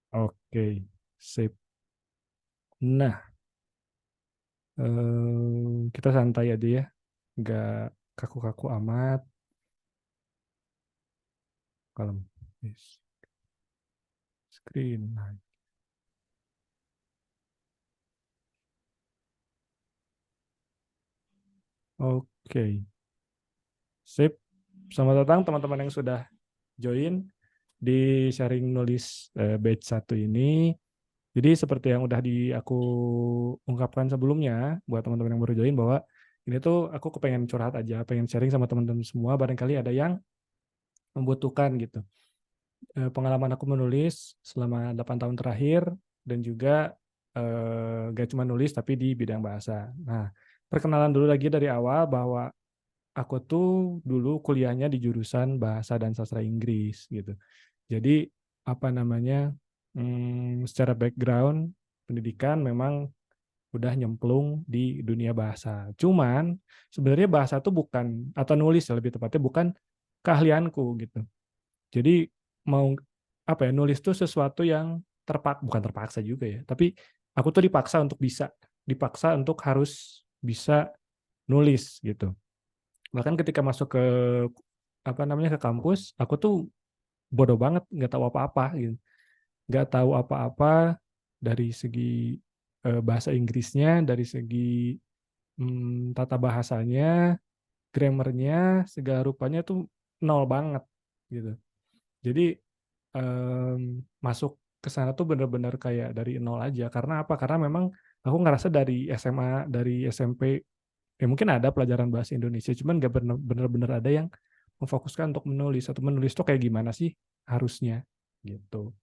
Oke, sip. Nah, kita santai aja ya, nggak kaku-kaku amat. Kalem. Yes. Screen. Oke, sip. Selamat datang teman-teman yang sudah join di sharing nulis batch 1 ini. Jadi seperti yang udah aku ungkapkan sebelumnya buat teman-teman yang baru join bahwa ini tuh aku kepengen curhat aja, pengen sharing sama teman-teman semua, barangkali ada yang membutuhkan gitu. Pengalaman aku menulis selama 8 tahun terakhir dan juga gak cuma nulis tapi di bidang bahasa. Nah, perkenalan dulu lagi dari awal bahwa aku tuh dulu kuliahnya di jurusan bahasa dan sastra Inggris gitu. Jadi apa namanya, secara background pendidikan memang udah nyemplung di dunia bahasa. Cuman sebenarnya bahasa tuh bukan, atau nulis ya lebih tepatnya, bukan keahlianku gitu. Jadi mau apa ya, nulis tuh sesuatu yang bukan terpaksa juga ya, tapi aku tuh dipaksa untuk harus bisa nulis gitu. Bahkan ketika masuk ke apa namanya, ke kampus, aku tuh bodoh banget, nggak tahu apa-apa gitu. Nggak tahu apa-apa dari segi bahasa Inggrisnya, dari segi tata bahasanya, grammarnya, segala rupanya tuh nol banget gitu. Jadi masuk ke sana tuh bener-bener kayak dari nol aja. Karena apa? Karena memang aku ngerasa dari SMA, dari SMP, ya mungkin ada pelajaran bahasa Indonesia, cuman nggak bener-bener ada yang memfokuskan untuk menulis, atau menulis tuh kayak gimana sih harusnya gitu.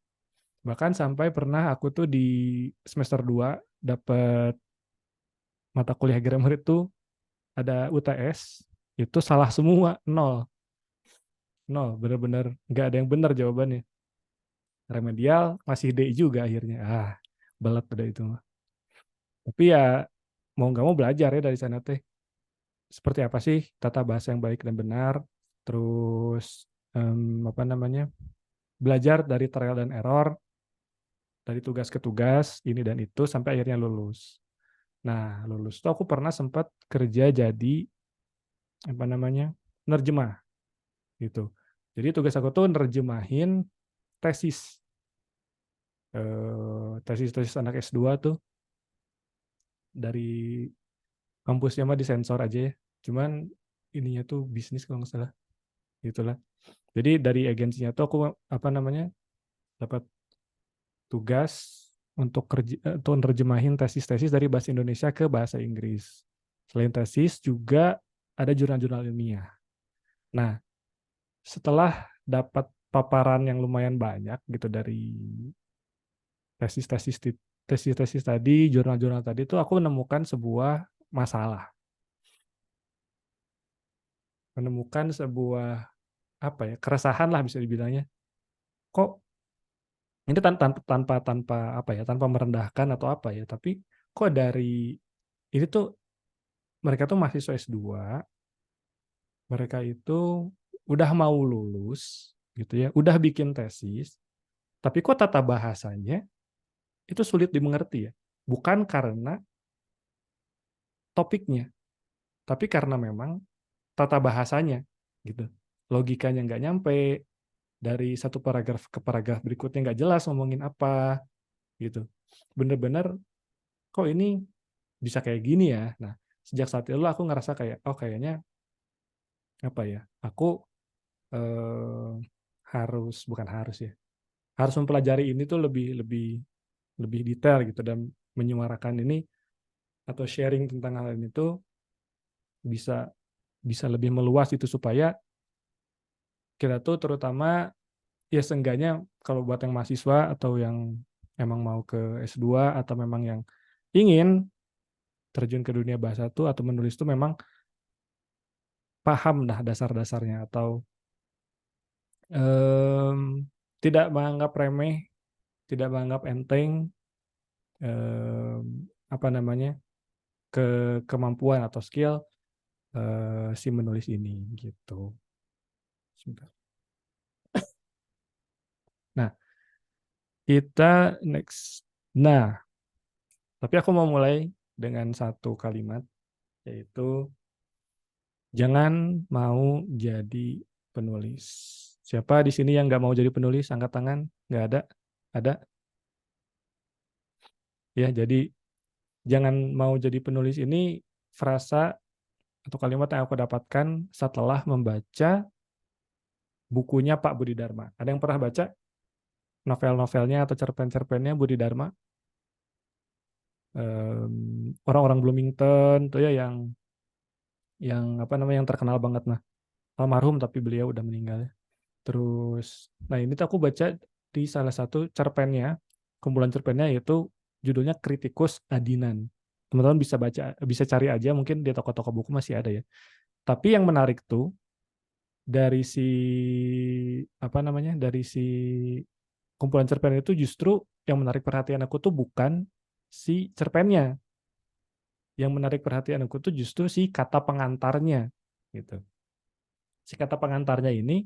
Bahkan sampai pernah aku tuh di semester 2 dapat mata kuliah grammar itu ada UTS, itu salah semua, nol, nol, bener-bener nggak ada yang benar jawabannya. Remedial masih D juga akhirnya. Belat udah itu mah. Tapi ya mau nggak mau belajar ya dari sana teh. Seperti apa sih tata bahasa yang baik dan benar. Terus apa namanya, belajar dari trial dan error, dari tugas ke tugas, ini dan itu, sampai akhirnya lulus. Nah, lulus tuh aku pernah sempat kerja jadi apa namanya, nerjemah gitu. Jadi tugas aku tuh nerjemahin tesis, tesis-tesis anak S2 tuh, dari kampusnya mah disensor aja ya. Cuman ininya tuh bisnis kalau nggak salah. Gitulah. Jadi dari agensinya tuh aku apa namanya, dapat tugas untuk kerja, untuk nerjemahin tesis-tesis dari bahasa Indonesia ke bahasa Inggris. Selain tesis juga ada jurnal-jurnal ilmiah. Nah, setelah dapat paparan yang lumayan banyak gitu dari tesis-tesis tesis-tesis tadi, jurnal-jurnal tadi, tuh aku menemukan sebuah masalah, menemukan sebuah apa ya, keresahan lah bisa dibilangnya. Kok ini tanpa apa ya, tanpa merendahkan atau apa ya, tapi kok dari ini tuh, mereka tuh mahasiswa S2, mereka itu udah mau lulus gitu ya, udah bikin tesis, tapi kok tata bahasanya itu sulit dimengerti ya. Bukan karena topiknya, tapi karena memang tata bahasanya gitu. Logikanya nggak nyampe, dari satu paragraf ke paragraf berikutnya nggak jelas ngomongin apa gitu. Bener-bener kok ini bisa kayak gini ya. Nah, sejak saat itu aku ngerasa kayak, oh kayaknya apa ya, aku eh, bukan harus ya, harus mempelajari ini tuh lebih lebih lebih detail gitu, dan menyuarakan ini atau sharing tentang hal ini tuh bisa bisa lebih meluas itu, supaya kita tuh terutama ya seenggaknya kalau buat yang mahasiswa atau yang emang mau ke S2, atau memang yang ingin terjun ke dunia bahasa tuh atau menulis tuh, memang paham dah dasar-dasarnya, atau em, tidak menganggap remeh, tidak menganggap enteng apa namanya, kemampuan atau skill si menulis ini gitu. Sebentar. Nah, Kita next. Nah, tapi aku mau mulai dengan satu kalimat, yaitu jangan mau jadi penulis. Siapa di sini yang nggak mau jadi penulis? Angkat tangan. Nggak ada? Ada? Ya, jadi jangan mau jadi penulis ini frasa atau kalimat yang aku dapatkan setelah membaca bukunya Pak Budi Dharma. Ada yang pernah baca novel-novelnya atau cerpen-cerpennya Budi Dharma? Orang-orang Bloomington tuh ya yang apa namanya yang terkenal banget, nah almarhum tapi beliau udah meninggal ya. Terus nah ini tuh aku baca di salah satu cerpennya, kumpulan cerpennya, yaitu judulnya Kritikus Adinan. Teman-teman bisa baca, bisa cari aja, mungkin di toko-toko buku masih ada ya. Tapi yang menarik tuh dari si apa namanya, dari si kumpulan cerpen itu, justru yang menarik perhatian aku tuh bukan si cerpennya. Yang menarik perhatian aku tuh justru si kata pengantarnya gitu. Si kata pengantarnya ini,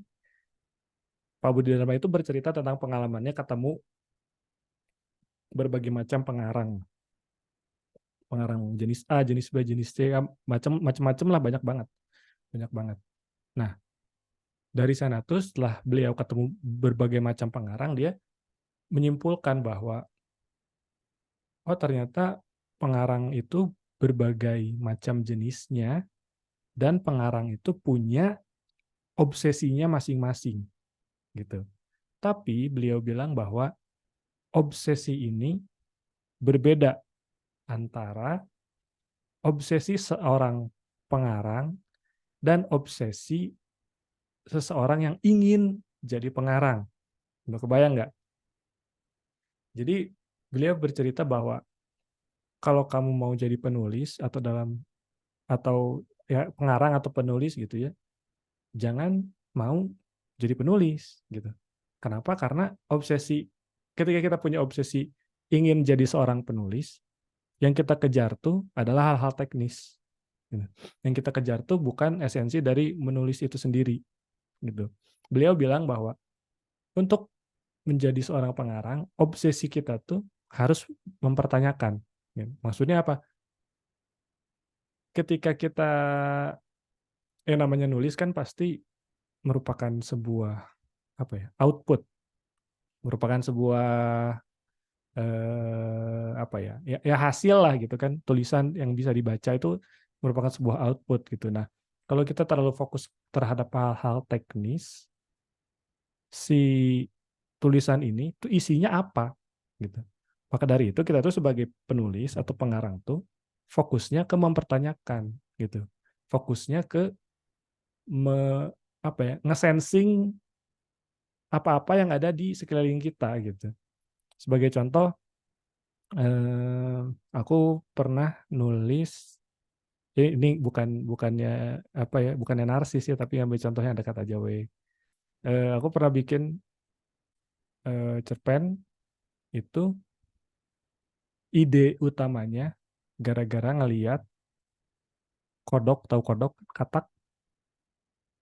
Pak Budi Dharma itu bercerita tentang pengalamannya ketemu berbagai macam pengarang. Pengarang jenis A, jenis B, jenis C, macam-macam lah, banyak banget. Banyak banget. Nah, dari sana tuh setelah beliau ketemu berbagai macam pengarang, dia menyimpulkan bahwa oh ternyata pengarang itu berbagai macam jenisnya, dan pengarang itu punya obsesinya masing-masing gitu. Tapi beliau bilang bahwa obsesi ini berbeda antara obsesi seorang pengarang dan obsesi seseorang yang ingin jadi pengarang. Udah kebayang nggak? Jadi beliau bercerita bahwa kalau kamu mau jadi penulis atau ya pengarang atau penulis gitu ya, jangan mau jadi penulis gitu. Kenapa? Karena ketika kita punya obsesi ingin jadi seorang penulis, yang kita kejar tuh adalah hal-hal teknis. Gitu. Yang kita kejar tuh bukan esensi dari menulis itu sendiri. Gitu. Beliau bilang bahwa untuk menjadi seorang pengarang, obsesi kita tuh harus mempertanyakan. Gitu. Maksudnya apa? Ketika kita yang namanya nulis kan pasti merupakan sebuah apa ya, output, merupakan sebuah apa ya, ya hasil lah gitu kan, tulisan yang bisa dibaca itu merupakan sebuah output gitu. Nah, kalau kita terlalu fokus terhadap hal-hal teknis, si tulisan ini tuh isinya apa gitu. Maka dari itu kita tuh sebagai penulis atau pengarang tuh fokusnya ke mempertanyakan gitu. Fokusnya ke apa ya, ngesensing apa-apa yang ada di sekeliling kita gitu. Sebagai contoh, aku pernah nulis, ini bukannya apa ya, bukannya narsis ya, tapi ambil contoh yang dekat aja we. Aku pernah bikin cerpen itu, ide utamanya gara-gara ngeliat kodok, tahu kodok, katak.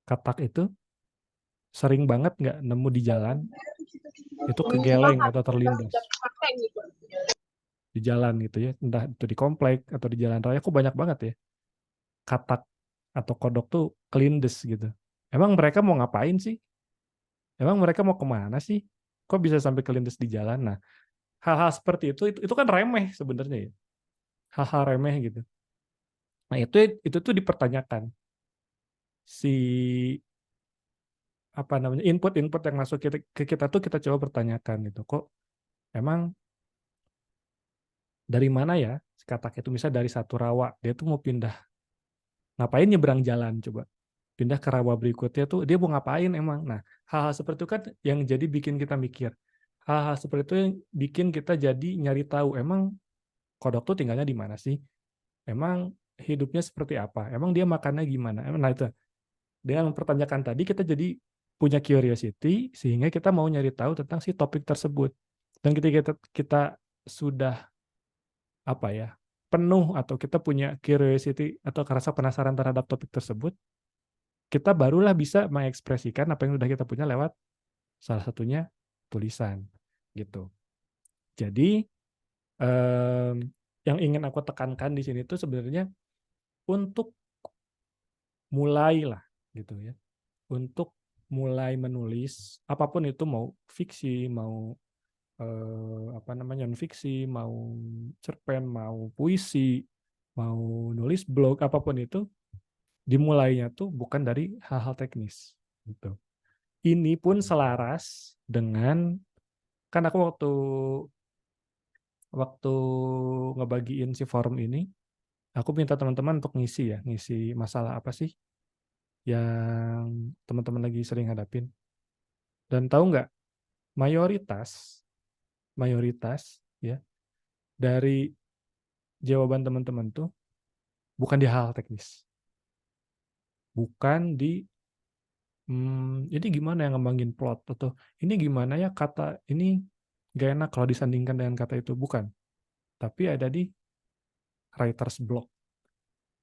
Katak itu sering banget nggak nemu di jalan, itu kegeleng atau terlindas di jalan gitu ya, entah itu di komplek atau di jalan raya, kok banyak banget ya katak atau kodok tuh kelindes gitu. Emang mereka mau ngapain sih? Emang mereka mau kemana sih? Kok bisa sampai kelindes di jalan? Nah, hal-hal seperti itu kan remeh sebenarnya ya. Hal-hal remeh gitu. Nah, itu tuh dipertanyakan. Si apa namanya, input-input yang masuk ke kita tuh kita coba pertanyakan gitu. Kok emang dari mana ya si katak itu, misalnya dari satu rawa, dia tuh mau pindah, ngapain nyebrang jalan coba? Pindah ke rawa berikutnya tuh dia mau ngapain emang? Nah, hal-hal seperti itu kan yang jadi bikin kita mikir. Hal-hal seperti itu yang bikin kita jadi nyari tahu, emang kodok tuh tinggalnya di mana sih? Emang hidupnya seperti apa? Emang dia makannya gimana? Nah itu, dengan mempertanyakan tadi kita jadi punya curiosity sehingga kita mau nyari tahu tentang si topik tersebut. Dan ketika kita sudah apa ya, penuh atau kita punya curiosity atau rasa penasaran terhadap topik tersebut, kita barulah bisa mengekspresikan apa yang sudah kita punya lewat salah satunya tulisan gitu. Jadi yang ingin aku tekankan di sini tuh sebenarnya untuk mulailah gitu ya. Untuk mulai menulis apapun itu, mau fiksi, mau non fiksi, mau cerpen, mau puisi, mau nulis blog, apapun itu, dimulainya tuh bukan dari hal-hal teknis gitu. Ini pun selaras dengan, kan aku waktu ngebagiin si forum ini, aku minta teman-teman untuk ngisi masalah apa sih yang teman-teman lagi sering hadapin. Dan tahu nggak, mayoritas ya dari jawaban teman-teman tuh bukan di hal teknis, bukan di ini gimana yang ngembangin plot, atau ini gimana ya kata ini gak enak kalau disandingkan dengan kata itu, bukan. Tapi ada di writer's block,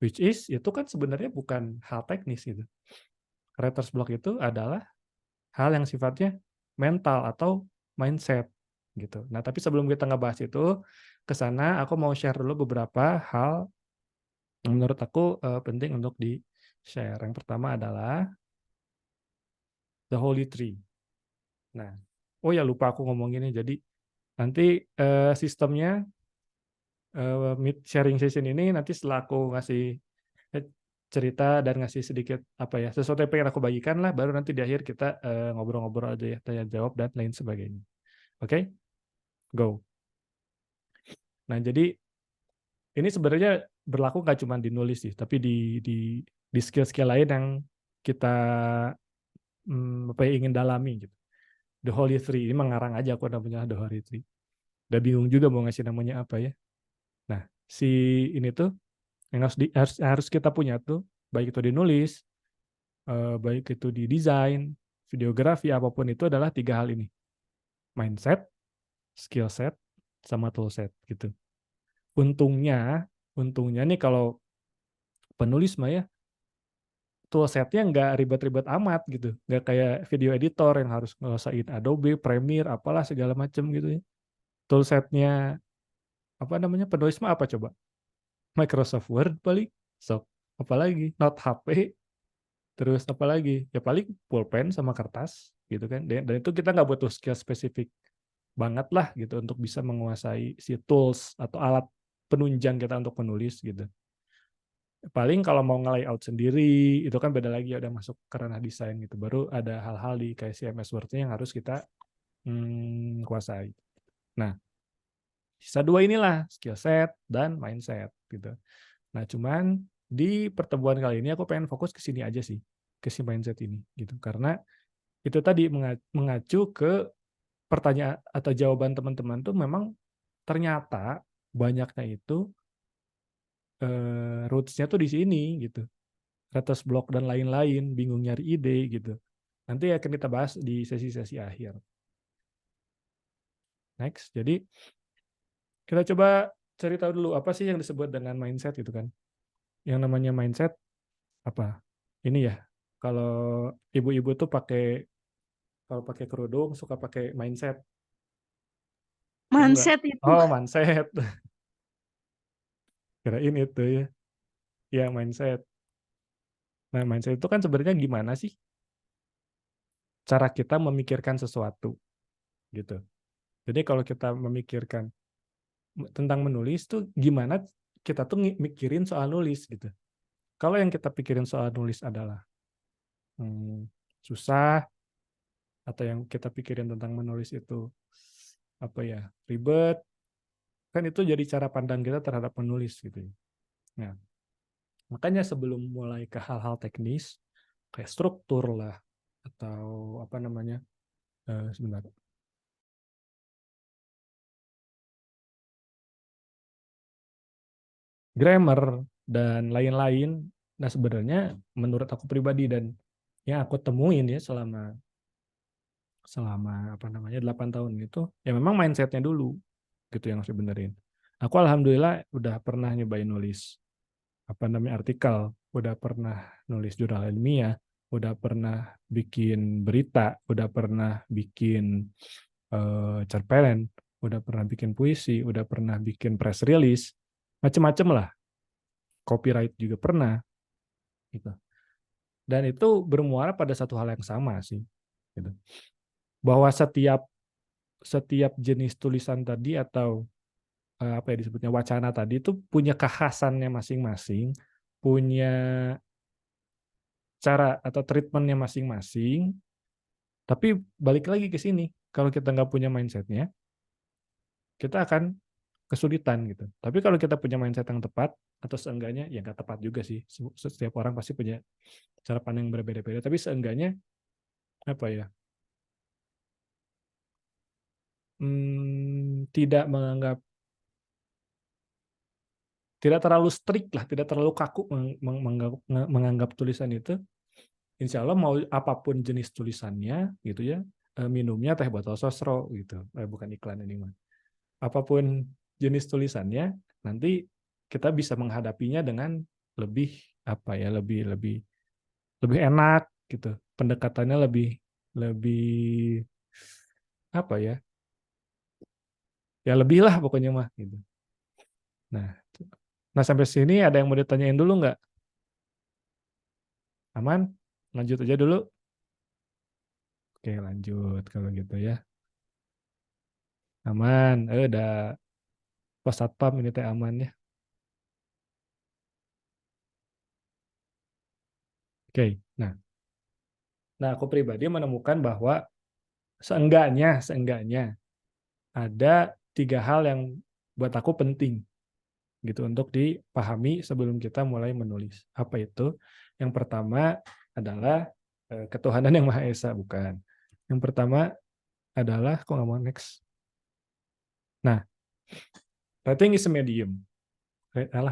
which is itu kan sebenarnya bukan hal teknis gitu. Writer's block itu adalah hal yang sifatnya mental atau mindset gitu. Nah, tapi sebelum kita ngebahas itu ke sana, aku mau share dulu beberapa hal yang menurut aku penting untuk di-share. Yang pertama adalah the holy tree. Nah, oh ya lupa aku ngomonginnya. Jadi nanti sistemnya meet sharing session ini nanti setelah aku ngasih cerita dan ngasih sedikit apa ya, sesuatu yang pengen aku bagikan lah, baru nanti di akhir kita ngobrol-ngobrol aja ya, tanya jawab dan lain sebagainya. Oke? Go. Nah, jadi ini sebenarnya berlaku nggak cuma di nulis sih, tapi di skill-skill lain yang kita ingin dalami gitu. The Holy Three, ini mengarang aja aku namanya The Holy Three. Udah bingung juga mau ngasih namanya apa ya. Nah, si ini tuh yang harus kita punya tuh, baik itu di nulis, baik itu di desain, videografi, apapun itu adalah 3 hal ini. Mindset, skill set, sama tool set gitu. Untungnya nih kalau penulis mah ya, tool setnya nggak ribet-ribet amat gitu. Nggak kayak video editor yang harus nguasain Adobe, Premiere, apalah segala macam gitu ya. Tool setnya apa namanya, penulis mah apa coba? Microsoft Word paling. So, apalagi Note HP, terus apalagi ya paling pulpen sama kertas gitu kan. Dan itu kita nggak butuh skill spesifik banget lah gitu untuk bisa menguasai si tools atau alat penunjang kita untuk menulis gitu. Paling kalau mau nge-layout sendiri, itu kan beda lagi ya, udah masuk ke ranah desain gitu. Baru ada hal-hal di kayak CMS Word-nya yang harus kita kuasai. Nah, sisa 2 inilah, skill set dan mindset gitu. Nah, cuman di pertemuan kali ini aku pengen fokus ke sini aja sih, ke si mindset ini gitu. Karena itu tadi mengacu ke pertanyaan atau jawaban teman-teman tuh memang ternyata banyaknya itu roots-nya tuh di sini gitu. Writer's block dan lain-lain, bingung nyari ide gitu. Nanti akan kita bahas di sesi-sesi akhir. Next, jadi kita coba cari tahu dulu apa sih yang disebut dengan mindset gitu kan. Yang namanya mindset apa? Ini ya, kalau ibu-ibu tuh kalau pakai kerudung suka pakai mindset. Tahu nggak? Mindset itu. Oh, mindset. Kirain itu ya. Ya, mindset. Nah, mindset itu kan sebenarnya gimana sih cara kita memikirkan sesuatu gitu. Jadi kalau kita memikirkan tentang menulis tuh gimana kita tuh mikirin soal nulis gitu. Kalau yang kita pikirin soal nulis adalah susah, atau yang kita pikirin tentang menulis itu apa ya, ribet, kan itu jadi cara pandang kita terhadap menulis gitu ya. Nah, makanya sebelum mulai ke hal-hal teknis kayak struktur lah atau apa namanya, sebentar, grammar dan lain-lain. Nah, sebenarnya menurut aku pribadi dan yang aku temuin ya selama apa namanya 8 tahun itu, ya memang mindsetnya dulu gitu yang harus dibenerin. Aku alhamdulillah udah pernah nyobain nulis apa namanya artikel, udah pernah nulis jurnal ilmiah, udah pernah bikin berita, udah pernah bikin cerpen, udah pernah bikin puisi, udah pernah bikin press release, macem-macem lah. Copyright juga pernah, gitu. Dan itu bermuara pada satu hal yang sama sih, gitu. Bahwa setiap jenis tulisan tadi atau apa ya disebutnya wacana tadi itu punya kekhasannya masing-masing, punya cara atau treatmentnya masing-masing. Tapi balik lagi ke sini, kalau kita nggak punya mindsetnya, kita akan kesulitan gitu. Tapi kalau kita punya mindset yang tepat, atau seenggaknya, ya nggak tepat juga sih, setiap orang pasti punya cara pandang yang berbeda-beda, tapi seenggaknya, apa ya, tidak menganggap, tidak terlalu strict lah, tidak terlalu kaku menganggap tulisan itu, insya Allah mau apapun jenis tulisannya, gitu ya, minumnya teh botol sosro, gitu, bukan iklan ini mah. Apapun jenis tulisannya, nanti kita bisa menghadapinya dengan lebih apa ya, lebih enak gitu. Pendekatannya lebih lebih apa ya? Ya lebih lah pokoknya mah gitu. Nah, nah sampai sini ada yang mau ditanyain dulu nggak? Aman? Lanjut aja dulu. Oke, lanjut kalau gitu ya. Aman. Udah pos satpam ini teh aman ya. Oke. Nah aku pribadi menemukan bahwa seenggaknya ada 3 hal yang buat aku penting gitu untuk dipahami sebelum kita mulai menulis. Apa itu? Yang pertama adalah ketuhanan yang Maha Esa, bukan. Yang pertama adalah, kok nggak mau next? Nah, writing is a medium.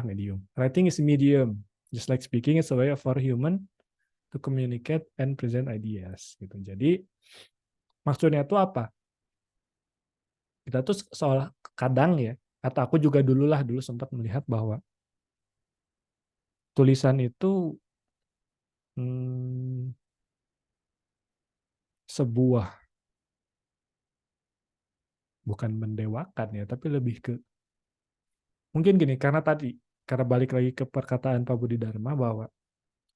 Medium. Writing is a medium. Just like speaking is a way for human to communicate and present ideas. Gitu. Jadi maksudnya itu apa? Kita tuh seolah kadang ya, atau aku juga dulu sempat melihat bahwa tulisan itu hmm, sebuah, bukan mendewakan ya, tapi lebih ke mungkin gini, karena balik lagi ke perkataan Pak Budi Dharma bahwa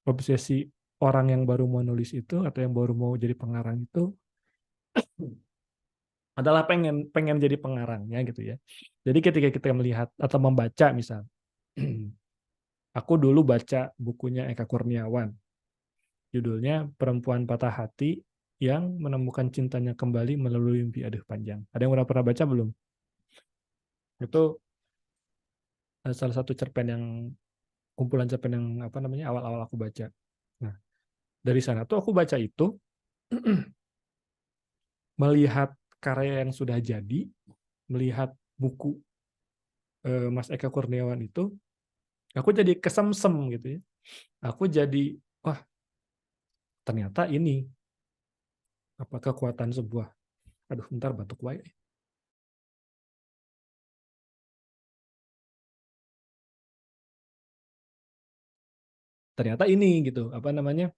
obsesi orang yang baru mau nulis itu atau yang baru mau jadi pengarang itu adalah pengen pengen jadi pengarangnya gitu ya. Jadi ketika kita melihat atau membaca misal, aku dulu baca bukunya Eka Kurniawan, judulnya Perempuan Patah Hati yang menemukan cintanya kembali melalui mimpi aduh panjang. Ada yang udah pernah baca belum? Itu salah satu cerpen yang kumpulan cerpen yang apa namanya awal-awal aku baca. Nah, dari sana tuh aku baca itu melihat karya yang sudah jadi, melihat buku Mas Eka Kurniawan itu, aku jadi kesemsem gitu ya. Aku jadi wah, ternyata ini apa kekuatan sebuah, aduh bentar batuk wae. Ternyata ini gitu, apa namanya?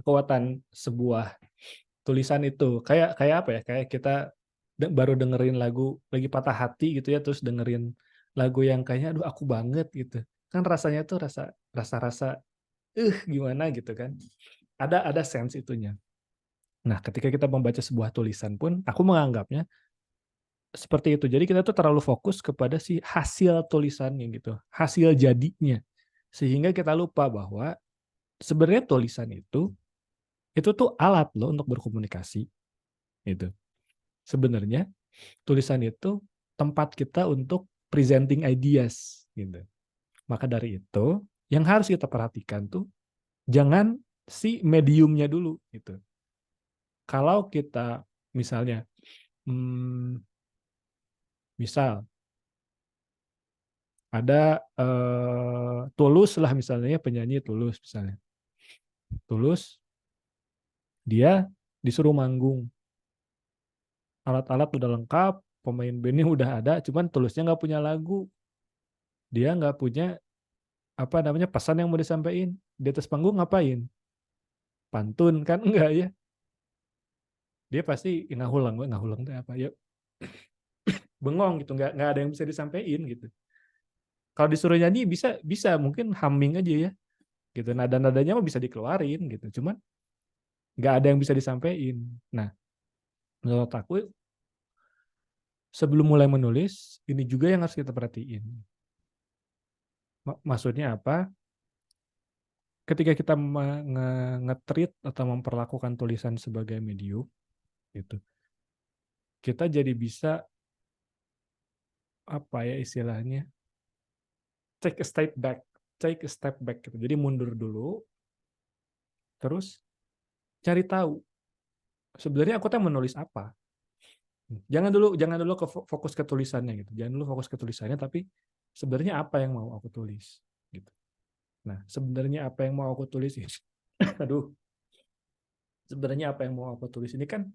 Kekuatan sebuah tulisan itu. Kayak kayak apa ya? Kayak kita baru dengerin lagu lagi patah hati gitu ya, terus dengerin lagu yang kayaknya aduh aku banget gitu. Kan rasanya tuh rasa gimana gitu kan. Ada sense itunya. Nah, ketika kita membaca sebuah tulisan pun aku menganggapnya seperti itu. Jadi kita tuh terlalu fokus kepada si hasil tulisannya gitu, hasil jadinya. Sehingga kita lupa bahwa sebenarnya tulisan itu tuh alat loh untuk berkomunikasi gitu. Sebenarnya tulisan itu tempat kita untuk presenting ideas gitu. Maka dari itu yang harus kita perhatikan tuh jangan si mediumnya dulu gitu. Kalau kita misalnya misal ada Tulus lah misalnya, penyanyi Tulus misalnya. Tulus dia disuruh manggung, alat-alat udah lengkap, pemain bandnya udah ada, cuman Tulusnya nggak punya lagu, dia nggak punya apa namanya pesan yang mau disampaikan di atas panggung, ngapain? Pantun kan enggak ya? Dia pasti ngahulang tuh apa ya? bengong gitu, nggak ada yang bisa disampaikan gitu. Kalau disuruh nyanyi bisa mungkin humming aja ya gitu, nada-nadanya mah bisa dikeluarin gitu, cuman nggak ada yang bisa disampaikan. Nah, menurut aku sebelum mulai menulis ini juga yang harus kita perhatiin. Maksudnya apa? Ketika kita nge-treat atau memperlakukan tulisan sebagai medium gitu, kita jadi bisa apa ya istilahnya, take a step back gitu. Jadi mundur dulu, terus cari tahu sebenarnya aku tuh menulis apa. Jangan dulu fokus ke tulisannya gitu. Jangan dulu fokus ke tulisannya, tapi sebenarnya apa yang mau aku tulis gitu. Nah, sebenarnya apa yang mau aku tulis ini, aduh, sebenarnya apa yang mau aku tulis ini kan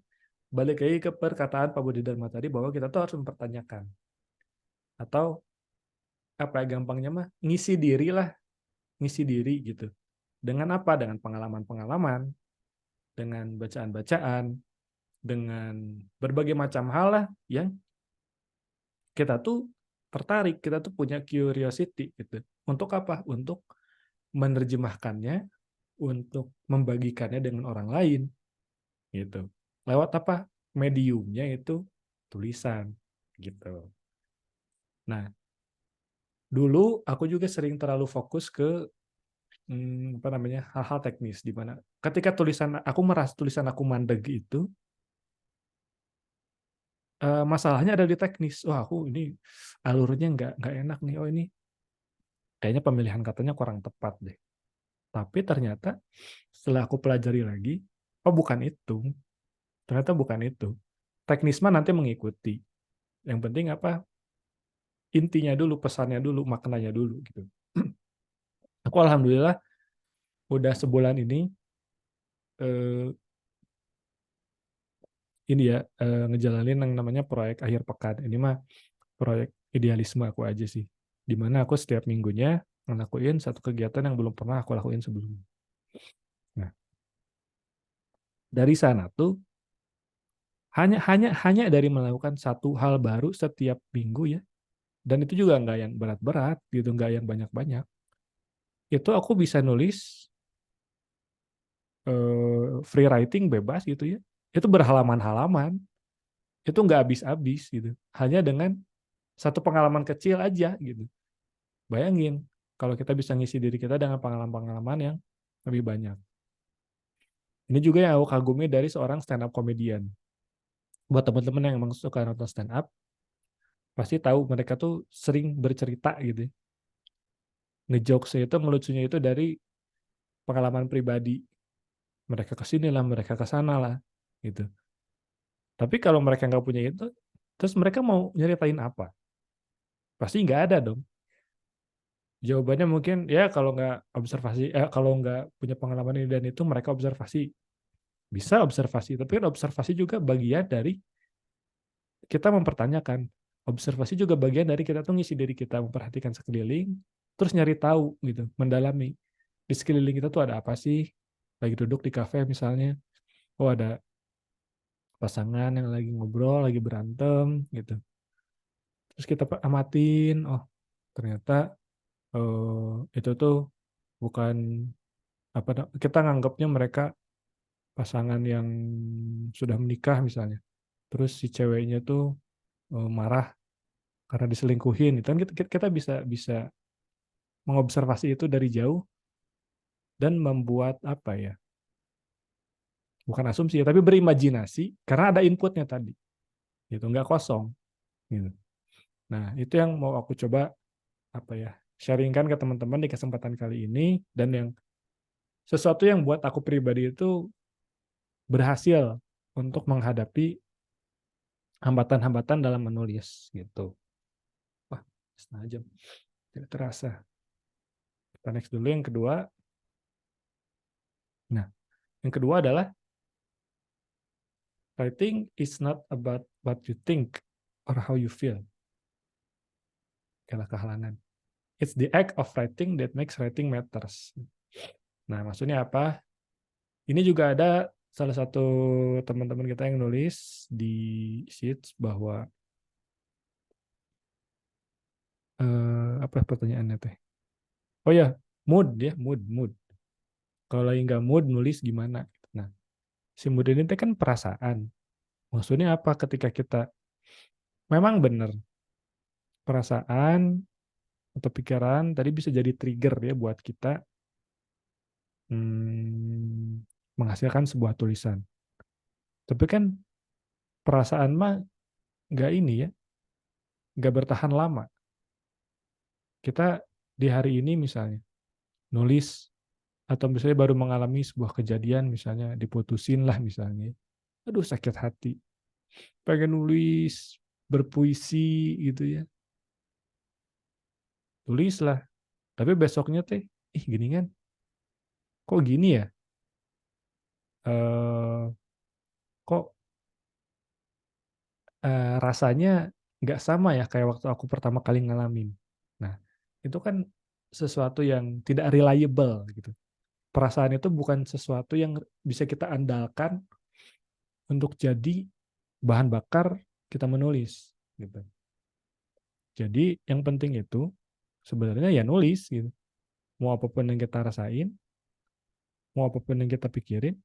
balik lagi ke perkataan Pak Budi Dharma tadi bahwa kita tuh harus mempertanyakan atau apa ya gampangnya mah ngisi diri lah, ngisi diri gitu. Dengan apa? Dengan pengalaman-pengalaman, dengan bacaan-bacaan, dengan berbagai macam hal lah yang kita tuh tertarik, kita tuh punya curiosity gitu. Untuk apa? Untuk menerjemahkannya, untuk membagikannya dengan orang lain gitu. Lewat apa? Mediumnya itu tulisan gitu. Nah, dulu aku juga sering terlalu fokus ke apa namanya hal-hal teknis di mana ketika tulisan aku mandeg itu masalahnya ada di teknis. Wah, aku ini alurnya nggak enak nih. Oh, ini kayaknya pemilihan katanya kurang tepat deh. Tapi ternyata setelah aku pelajari lagi, oh bukan itu. Ternyata bukan itu. Teknis mah nanti mengikuti. Yang penting apa? Intinya dulu, pesannya dulu, maknanya dulu gitu. Aku alhamdulillah udah sebulan eh, ini ya ngejalanin yang namanya proyek akhir pekan. Ini mah proyek idealisme aku aja sih. Di mana aku setiap minggunya ngelakuin satu kegiatan yang belum pernah aku lakuin sebelumnya. Nah, dari sana tuh hanya hanya hanya dari melakukan satu hal baru setiap minggu ya. Dan itu juga nggak yang berat-berat gitu, nggak yang banyak-banyak. Itu aku bisa nulis free writing bebas gitu ya. Itu berhalaman-halaman. Itu nggak habis-habis gitu. Hanya dengan satu pengalaman kecil aja gitu. Bayangin kalau kita bisa ngisi diri kita dengan pengalaman-pengalaman yang lebih banyak. Ini juga yang aku kagumi dari seorang stand up comedian. Buat teman-teman yang emang suka nonton stand up, pasti tahu mereka tuh sering bercerita gitu. Ngejokesnya itu, ngelucunya itu dari pengalaman pribadi. Mereka ke sini lah, mereka ke sana lah, gitu. Tapi kalau mereka nggak punya itu, terus mereka mau nyeritain apa? Pasti nggak ada dong. Jawabannya mungkin ya kalau nggak observasi, kalau nggak punya pengalaman ini dan itu mereka observasi. Bisa observasi, tapi kan observasi juga bagian dari kita mempertanyakan. Observasi juga bagian dari kita tuh ngisi diri kita, memperhatikan sekeliling, terus nyari tahu gitu, mendalami. Di sekeliling kita tuh ada apa sih? Lagi duduk di kafe misalnya, oh ada pasangan yang lagi ngobrol, lagi berantem gitu. Terus kita amatin, oh ternyata itu tuh bukan apa kita nganggapnya mereka pasangan yang sudah menikah misalnya. Terus si ceweknya tuh marah karena diselingkuhin. Itu kan kita bisa bisa mengobservasi itu dari jauh dan membuat apa ya? Bukan asumsi ya, tapi berimajinasi karena ada inputnya tadi. Gitu, nggak kosong. Gitu. Nah, itu yang mau aku coba apa ya? Sharingkan ke teman-teman di kesempatan kali ini dan yang sesuatu yang buat aku pribadi itu berhasil untuk menghadapi hambatan-hambatan dalam menulis gitu. Wah, setengah jam. Tidak terasa. Kita next dulu yang kedua. Nah, yang kedua adalah writing is not about what you think or how you feel. Kalah kehalangan. It's the act of writing that makes writing matters. Nah, maksudnya apa? Ini juga ada salah satu teman-teman kita yang nulis di Sheets bahwa Apa pertanyaannya teh? Oh ya, mood ya, mood. Kalau lagi nggak mood nulis gimana? Nah, si mood ini teh kan perasaan. Maksudnya apa ketika kita memang benar perasaan atau pikiran tadi bisa jadi trigger ya buat kita menghasilkan sebuah tulisan. Tapi kan perasaan mah nggak ini ya, nggak bertahan lama. Kita di hari ini misalnya nulis atau misalnya baru mengalami sebuah kejadian misalnya diputusin lah misalnya. Aduh sakit hati. Pengen nulis, berpuisi gitu ya. Tulis lah. Tapi besoknya teh, gini kan, kok gini ya? Eh, kok rasanya nggak sama ya kayak waktu aku pertama kali ngalamin. Nah, itu kan sesuatu yang tidak reliable gitu. Perasaan itu bukan sesuatu yang bisa kita andalkan untuk jadi bahan bakar kita menulis gitu. Jadi yang penting itu sebenarnya ya nulis gitu. Mau apapun yang kita rasain, mau apapun yang kita pikirin,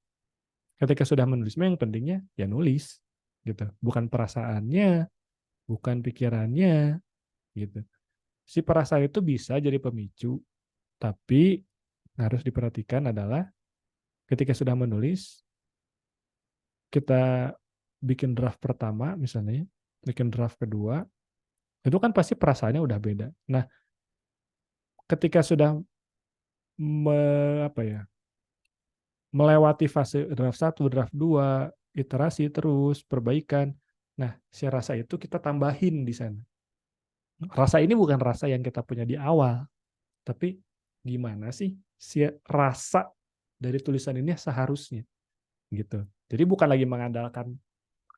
ketika sudah menulis yang pentingnya ya nulis gitu. Bukan perasaannya, bukan pikirannya gitu. Si perasaan itu bisa jadi pemicu, tapi harus diperhatikan adalah ketika sudah menulis, kita bikin draft pertama misalnya, bikin draft kedua, itu kan pasti perasaannya udah beda. Nah, ketika sudah apa ya, melewati fase draft 1, draft 2, iterasi terus, perbaikan. Nah, si rasa itu kita tambahin di sana. Rasa ini bukan rasa yang kita punya di awal, tapi gimana sih si rasa dari tulisan ini seharusnya gitu. Jadi bukan lagi mengandalkan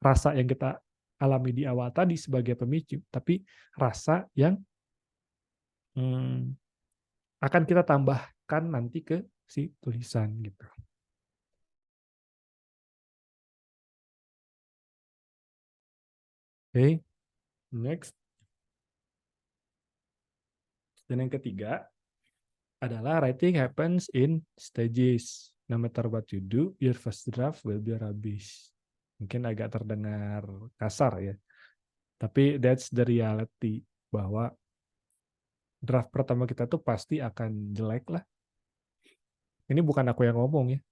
rasa yang kita alami di awal tadi sebagai pemicu, tapi rasa yang akan kita tambahkan nanti ke si tulisan gitu. Oke, next. Dan yang ketiga adalah writing happens in stages. No matter what you do, your first draft will be rubbish. Mungkin agak terdengar kasar ya, tapi that's the reality bahwa draft pertama kita tuh pasti akan jelek lah. Ini bukan aku yang ngomong ya.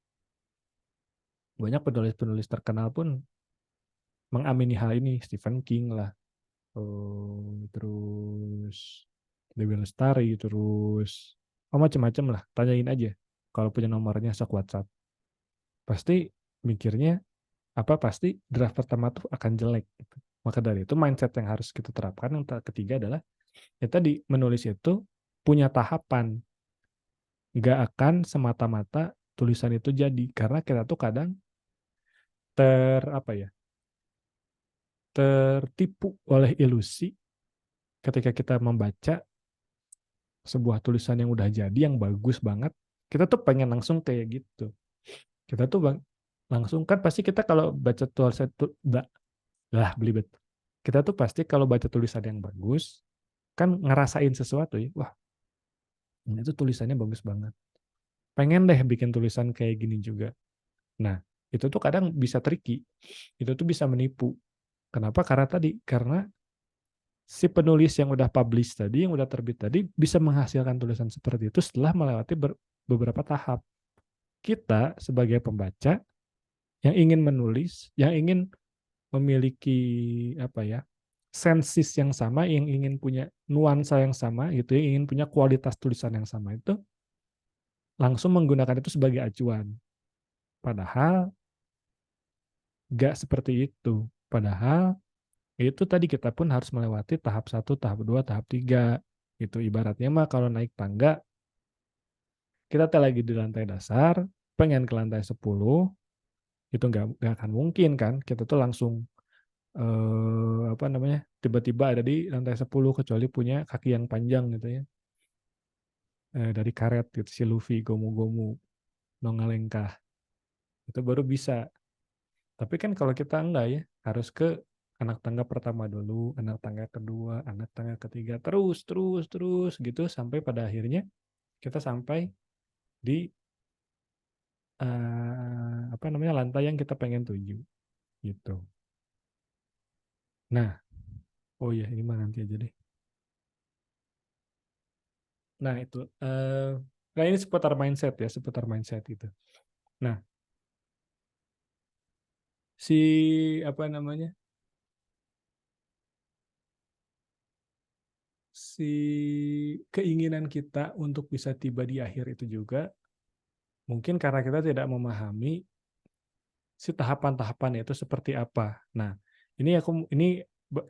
Banyak penulis-penulis terkenal pun mengamini hal ini. Stephen King lah, terus Dewi Lestari, terus macam-macam lah. Tanyain aja kalau punya nomornya sok WhatsApp. Pasti mikirnya pasti draft pertama tuh akan jelek gitu. Maka dari itu mindset yang harus kita terapkan yang ketiga adalah ya tadi menulis itu punya tahapan. Nggak akan semata-mata tulisan itu jadi karena kita tuh kadang tertipu oleh ilusi ketika kita membaca sebuah tulisan yang udah jadi yang bagus banget, kita tuh pengen langsung kayak gitu. Kita tuh langsung kan pasti kita kalau baca tulisan belibet. Kita tuh pasti kalau baca tulisan yang bagus kan ngerasain sesuatu ya. Wah, ini tuh tulisannya bagus banget. Pengen deh bikin tulisan kayak gini juga. Nah, itu tuh kadang bisa tricky. Itu tuh bisa menipu. Kenapa? Karena si penulis yang udah publish tadi, yang udah terbit tadi, bisa menghasilkan tulisan seperti itu setelah melewati beberapa tahap. Kita sebagai pembaca yang ingin menulis, yang ingin memiliki sensis yang sama, yang ingin punya nuansa yang sama, gitu, yang ingin punya kualitas tulisan yang sama itu, langsung menggunakan itu sebagai acuan. Padahal nggak seperti itu. Padahal itu tadi kita pun harus melewati tahap 1, tahap 2, tahap 3. Itu ibaratnya mah kalau naik tangga, kita lagi di lantai dasar, pengen ke lantai 10, itu nggak akan mungkin kan. Kita tuh langsung tiba-tiba ada di lantai 10 kecuali punya kaki yang panjang gitu ya. Dari karet gitu, si Luffy, Gomu-Gomu, Nongalengkah. Itu baru bisa. Tapi kan kalau kita enggak ya, harus ke Anak tangga pertama dulu, anak tangga kedua, anak tangga ketiga, terus gitu sampai pada akhirnya kita sampai di apa namanya lantai yang kita pengen tuju gitu. Nah, oh iya ini mah nanti aja deh. Nah itu, nah ini seputar mindset ya, seputar mindset itu. Nah, si apa namanya, si keinginan kita untuk bisa tiba di akhir itu juga mungkin karena kita tidak memahami si tahapan-tahapan itu seperti apa. Nah, ini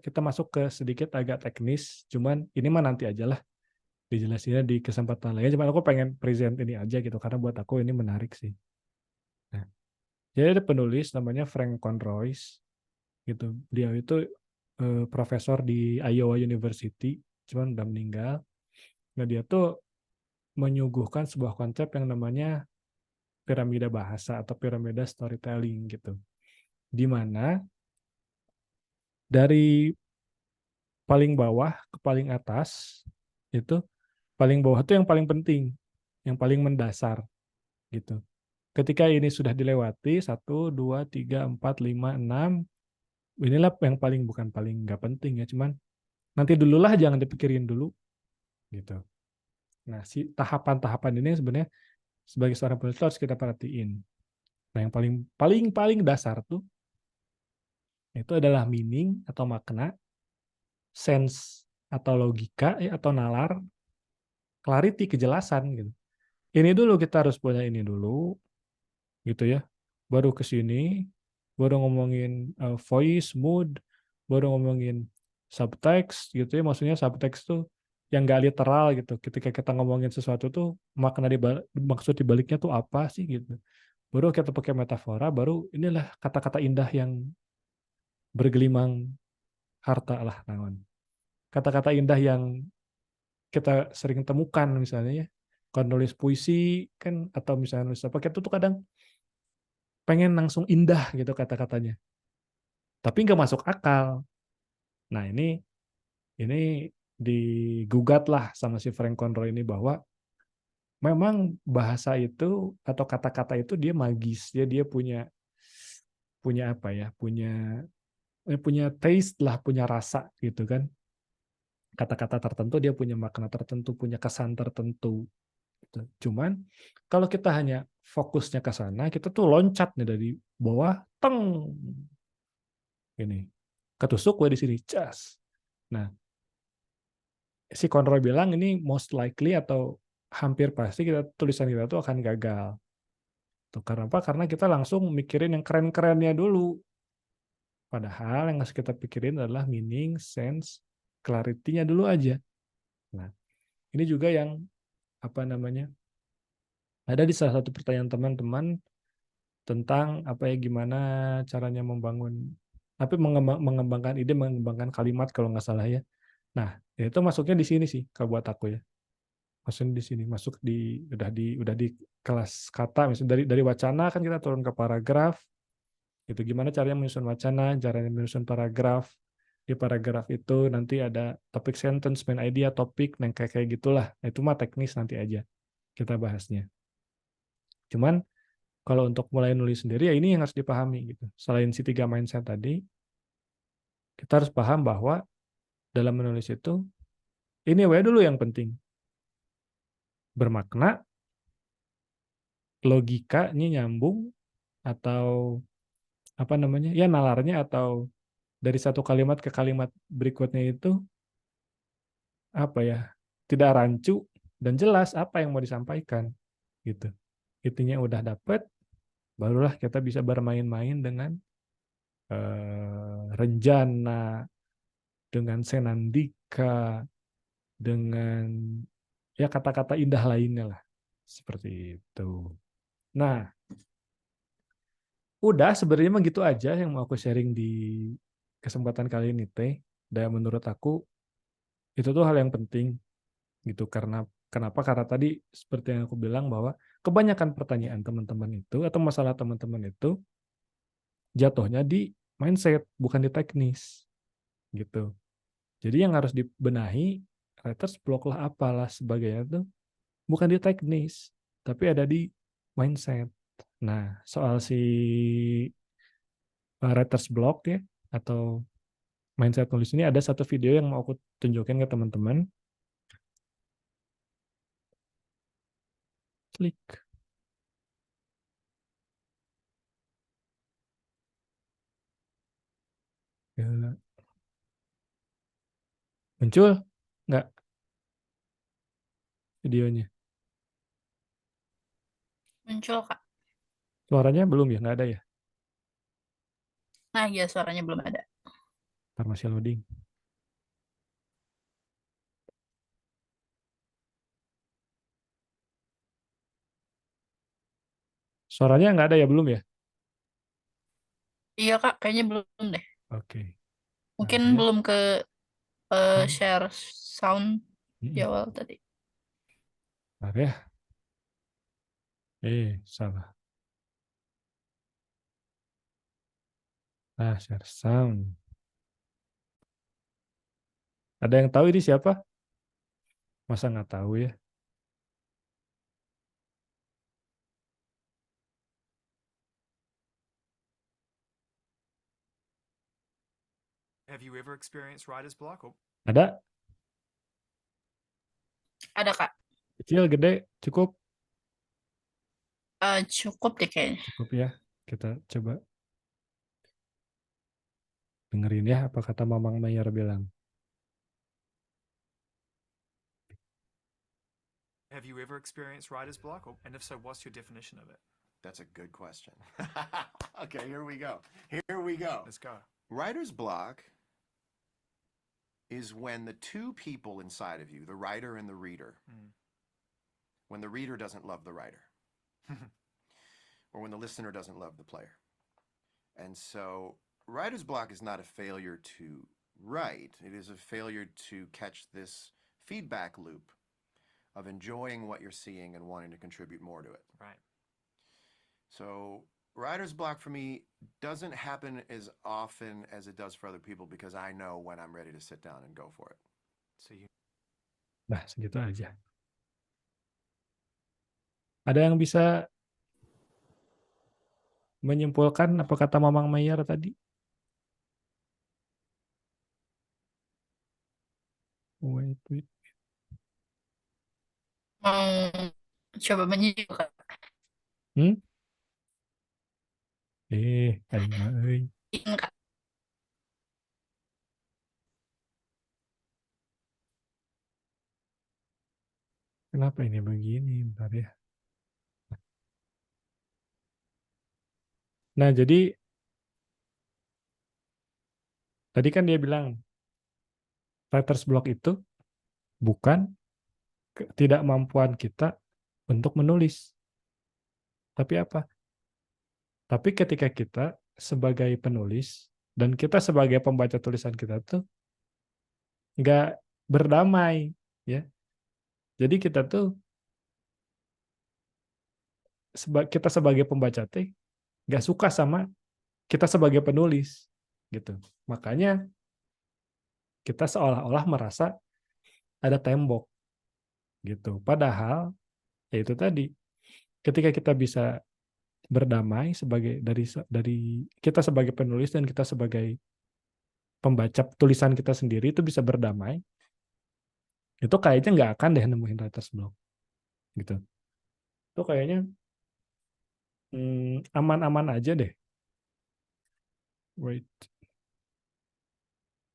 kita masuk ke sedikit agak teknis, cuman ini mah nanti aja lah dijelasinnya di kesempatan lain. Cuman aku pengen present ini aja gitu karena buat aku ini menarik sih. Nah, jadi ada penulis namanya Frank Conroy gitu. Beliau itu profesor di Iowa University, cuman udah meninggal. Nah, dia tuh menyuguhkan sebuah konsep yang namanya piramida bahasa atau piramida storytelling gitu. Di mana dari paling bawah ke paling atas itu paling bawah itu yang paling penting, yang paling mendasar gitu. Ketika ini sudah dilewati 1, 2, 3, 4, 5, 6, inilah yang paling bukan paling nggak penting ya, cuman nanti dululah jangan dipikirin dulu gitu. Nah, si tahapan-tahapan ini sebenarnya sebagai seorang penulis harus kita perhatiin. Nah, yang paling paling paling dasar tuh itu adalah meaning atau makna, sense atau logika atau nalar, clarity kejelasan gitu. Ini dulu kita harus punya ini dulu gitu ya. Baru ke sini, baru ngomongin voice, mood, baru ngomongin subtext gitu ya. Maksudnya subtext tuh yang gak literal gitu. Ketika kita ngomongin sesuatu tuh makna maksud dibaliknya tuh apa sih gitu. Baru kita pakai metafora, baru inilah kata-kata indah yang bergelimang harta lah naon. Kata-kata indah yang kita sering temukan misalnya ya. Kalau nulis puisi kan atau misalnya nulis apa kita tuh kadang pengen langsung indah gitu kata-katanya. Tapi nggak masuk akal. Nah ini digugat lah sama si Frank Conroy ini bahwa memang bahasa itu atau kata-kata itu dia magis, dia punya punya apa ya, punya taste lah, punya rasa gitu kan. Kata-kata tertentu dia punya makna tertentu, punya kesan tertentu. Gitu. Cuman kalau kita hanya fokusnya ke sana, kita tuh loncat nih dari bawah, teng, ini ketusuk gue di sini, cas. Nah, si Conroy bilang ini most likely atau hampir pasti tulisan kita tuh akan gagal. Tuh, karena apa? Karena kita langsung mikirin yang keren-kerennya dulu. Padahal yang harus kita pikirin adalah meaning, sense, clarity-nya dulu aja. Nah, ini juga yang apa namanya? Ada di salah satu pertanyaan teman-teman tentang apa ya gimana caranya membangun tapi mengembangkan ide, mengembangkan kalimat kalau nggak salah ya. Nah, itu masuknya di sini sih kalau buat aku ya. Maksudnya di sini masuk udah di kelas kata misalnya dari wacana kan kita turun ke paragraf itu gimana caranya menyusun wacana, caranya menyusun paragraf. Di paragraf itu nanti ada topik sentence, main idea, topik, yang kayak kayak gitulah. Nah, itu mah teknis nanti aja kita bahasnya. Cuman kalau untuk mulai nulis sendiri ya ini yang harus dipahami gitu. Selain si 3 mindset tadi, kita harus paham bahwa dalam menulis itu ini dulu yang penting. Bermakna, logikanya nyambung atau apa namanya? Ya nalarnya atau dari satu kalimat ke kalimat berikutnya itu apa ya? Tidak rancu dan jelas apa yang mau disampaikan gitu. Intinya udah dapet, barulah kita bisa bermain-main dengan rencana, dengan senandika, dengan ya kata-kata indah lainnya lah. Seperti itu. Nah, udah sebenarnya mah gitu aja yang mau aku sharing di kesempatan kali ini teh. Dan menurut aku itu tuh hal yang penting gitu karena kenapa? Karena tadi seperti yang aku bilang bahwa kebanyakan pertanyaan teman-teman itu atau masalah teman-teman itu jatuhnya di mindset, bukan di teknis, gitu. Jadi yang harus dibenahi writer's block lah apalah sebagainya tuh bukan di teknis, tapi ada di mindset. Nah, soal si writer's block ya atau mindset nulis ini ada satu video yang mau aku tunjukin ke teman-teman. Klik. Ya. Muncul nggak videonya? Muncul, Kak. Suaranya belum ya? Nggak ada ya? Nah, ya suaranya belum ada. Ntar masih loading. Suaranya nggak ada ya? Belum ya? Iya, Kak, kayaknya belum deh. Oke. Mungkin Bentar ya. belum ke Hmm. share sound di Hmm. awal tadi. Bentar ya. Salah. Share sound. Ada yang tahu ini siapa? Masa nggak tahu ya? Have you ever experienced writer's block? Ada? Ada, Kak. Kecil, gede, cukup? Cukup deh kayaknya. Cukup ya. Kita coba dengerin ya apa kata Mamang Mayer bilang. Have you ever experienced writer's block? And if so, what's your definition of it? That's a good question. Okay, here we go. Here we go. Let's go. Writer's block is when the two people inside of you, the writer and the reader, when the reader doesn't love the writer, or when the listener doesn't love the player. And so writer's block is not a failure to write. It is a failure to catch this feedback loop of enjoying what you're seeing and wanting to contribute more to it. Right. So writer's block for me doesn't happen as often as it does for other people because I know when I'm ready to sit down and go for it. So you Nah, segitu aja. Ada yang bisa menyimpulkan apa kata Mamang Mayer tadi? Wait. Mau coba menyimpulkan. Aing mah euy. Kak. Kenapa ini begini? Bentar ya. Nah, jadi tadi kan dia bilang writer's block itu bukan ketidakmampuan kita untuk menulis. Tapi apa? Tapi ketika kita sebagai penulis dan kita sebagai pembaca tulisan kita tuh nggak berdamai, ya. Jadi kita tuh kita sebagai pembaca teh nggak suka sama kita sebagai penulis, gitu. Makanya kita seolah-olah merasa ada tembok, gitu. Padahal ya itu tadi, ketika kita bisa berdamai dari kita sebagai penulis dan kita sebagai pembaca tulisan kita sendiri itu bisa berdamai, itu kayaknya nggak akan deh nemuin writer's block, gitu. Itu kayaknya aman-aman aja deh. Wait.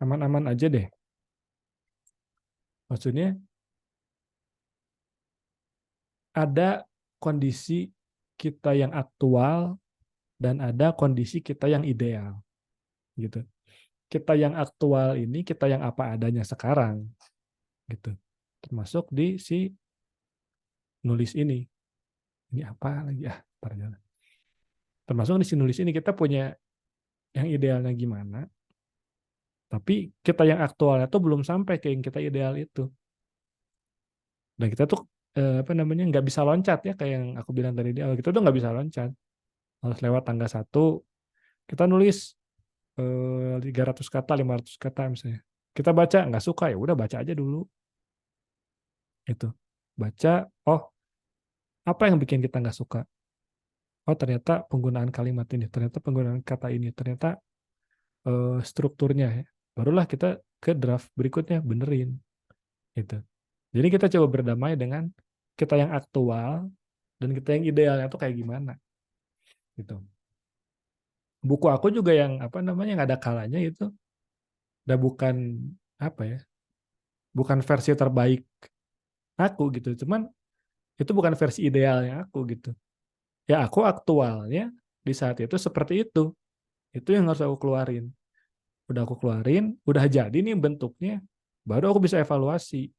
Aman-aman aja deh. Maksudnya ada kondisi kita yang aktual dan ada kondisi kita yang ideal, gitu. Kita yang aktual ini kita yang apa adanya sekarang, gitu. Termasuk di si nulis ini. Ini apa lagi termasuk di si nulis ini kita punya yang idealnya gimana, tapi kita yang aktualnya tuh belum sampai ke yang kita ideal itu. Dan kita tuh nggak bisa loncat ya, kayak yang aku bilang tadi di awal, kita tuh nggak bisa loncat, harus lewat tangga 1 kita nulis 300 kata, 500 kata misalnya. Kita baca nggak suka ya udah baca aja dulu. Itu. Baca, oh apa yang bikin kita nggak suka? Oh ternyata penggunaan kalimat ini, ternyata penggunaan kata ini, ternyata strukturnya ya. Barulah kita ke draft berikutnya benerin. Gitu. Jadi kita coba berdamai dengan kita yang aktual dan kita yang idealnya tuh kayak gimana. Gitu. Buku aku juga yang apa namanya nggak ada kalanya itu udah bukan apa ya, bukan versi terbaik aku gitu. Cuman itu bukan versi idealnya aku gitu. Ya aku aktualnya di saat itu seperti itu. Itu yang harus aku keluarin. Udah aku keluarin, udah jadi nih bentuknya, baru aku bisa evaluasi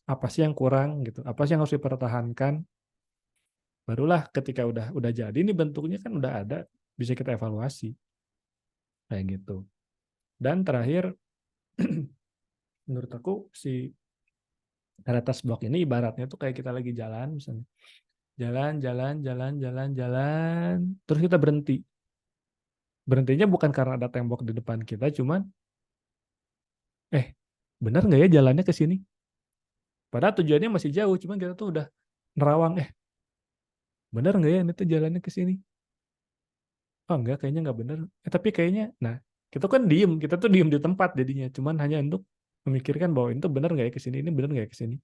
apa sih yang kurang gitu, apa sih yang harus dipertahankan. Barulah ketika udah jadi nih bentuknya kan udah ada, bisa kita evaluasi kayak gitu. Dan terakhir menurut aku si Retas Blok ini ibaratnya tuh kayak kita lagi jalan misalnya. Jalan, terus kita berhenti. Berhentinya bukan karena ada tembok di depan kita, cuman benar nggak ya jalannya ke sini? Padahal tujuannya masih jauh, cuman kita tuh udah nerawang, benar nggak ya ini tuh jalannya ke sini? Oh enggak, kayaknya nggak benar. Tapi kayaknya, nah kita kan diem, kita tuh diem di tempat jadinya, cuman hanya untuk memikirkan bahwa itu benar nggak ya ke sini, ini benar nggak ya ke sini.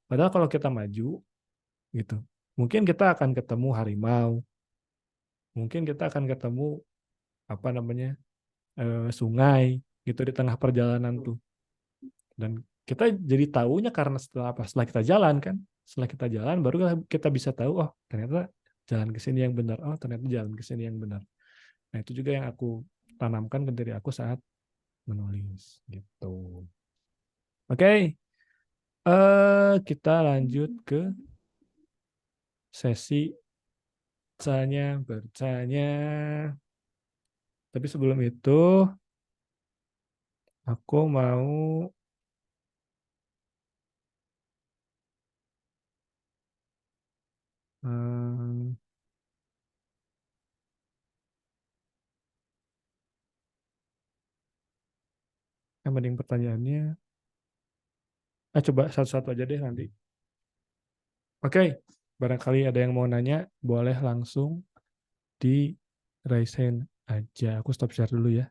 Padahal kalau kita maju, gitu, mungkin kita akan ketemu harimau, mungkin kita akan ketemu apa namanya sungai, gitu di tengah perjalanan tuh. Dan kita jadi tahunya karena setelah apa? Setelah kita jalan kan, setelah kita jalan baru kita bisa tahu, oh ternyata jalan ke sini yang benar, oh ternyata jalan ke sini yang benar. Nah itu juga yang aku tanamkan ke diri aku saat menulis gitu. Oke, kita lanjut ke sesi bertanya. Tapi sebelum itu aku mau yang mending pertanyaannya. Coba satu-satu aja deh nanti. Oke, barangkali ada yang mau nanya, boleh langsung di raise hand aja. Aku stop share dulu ya.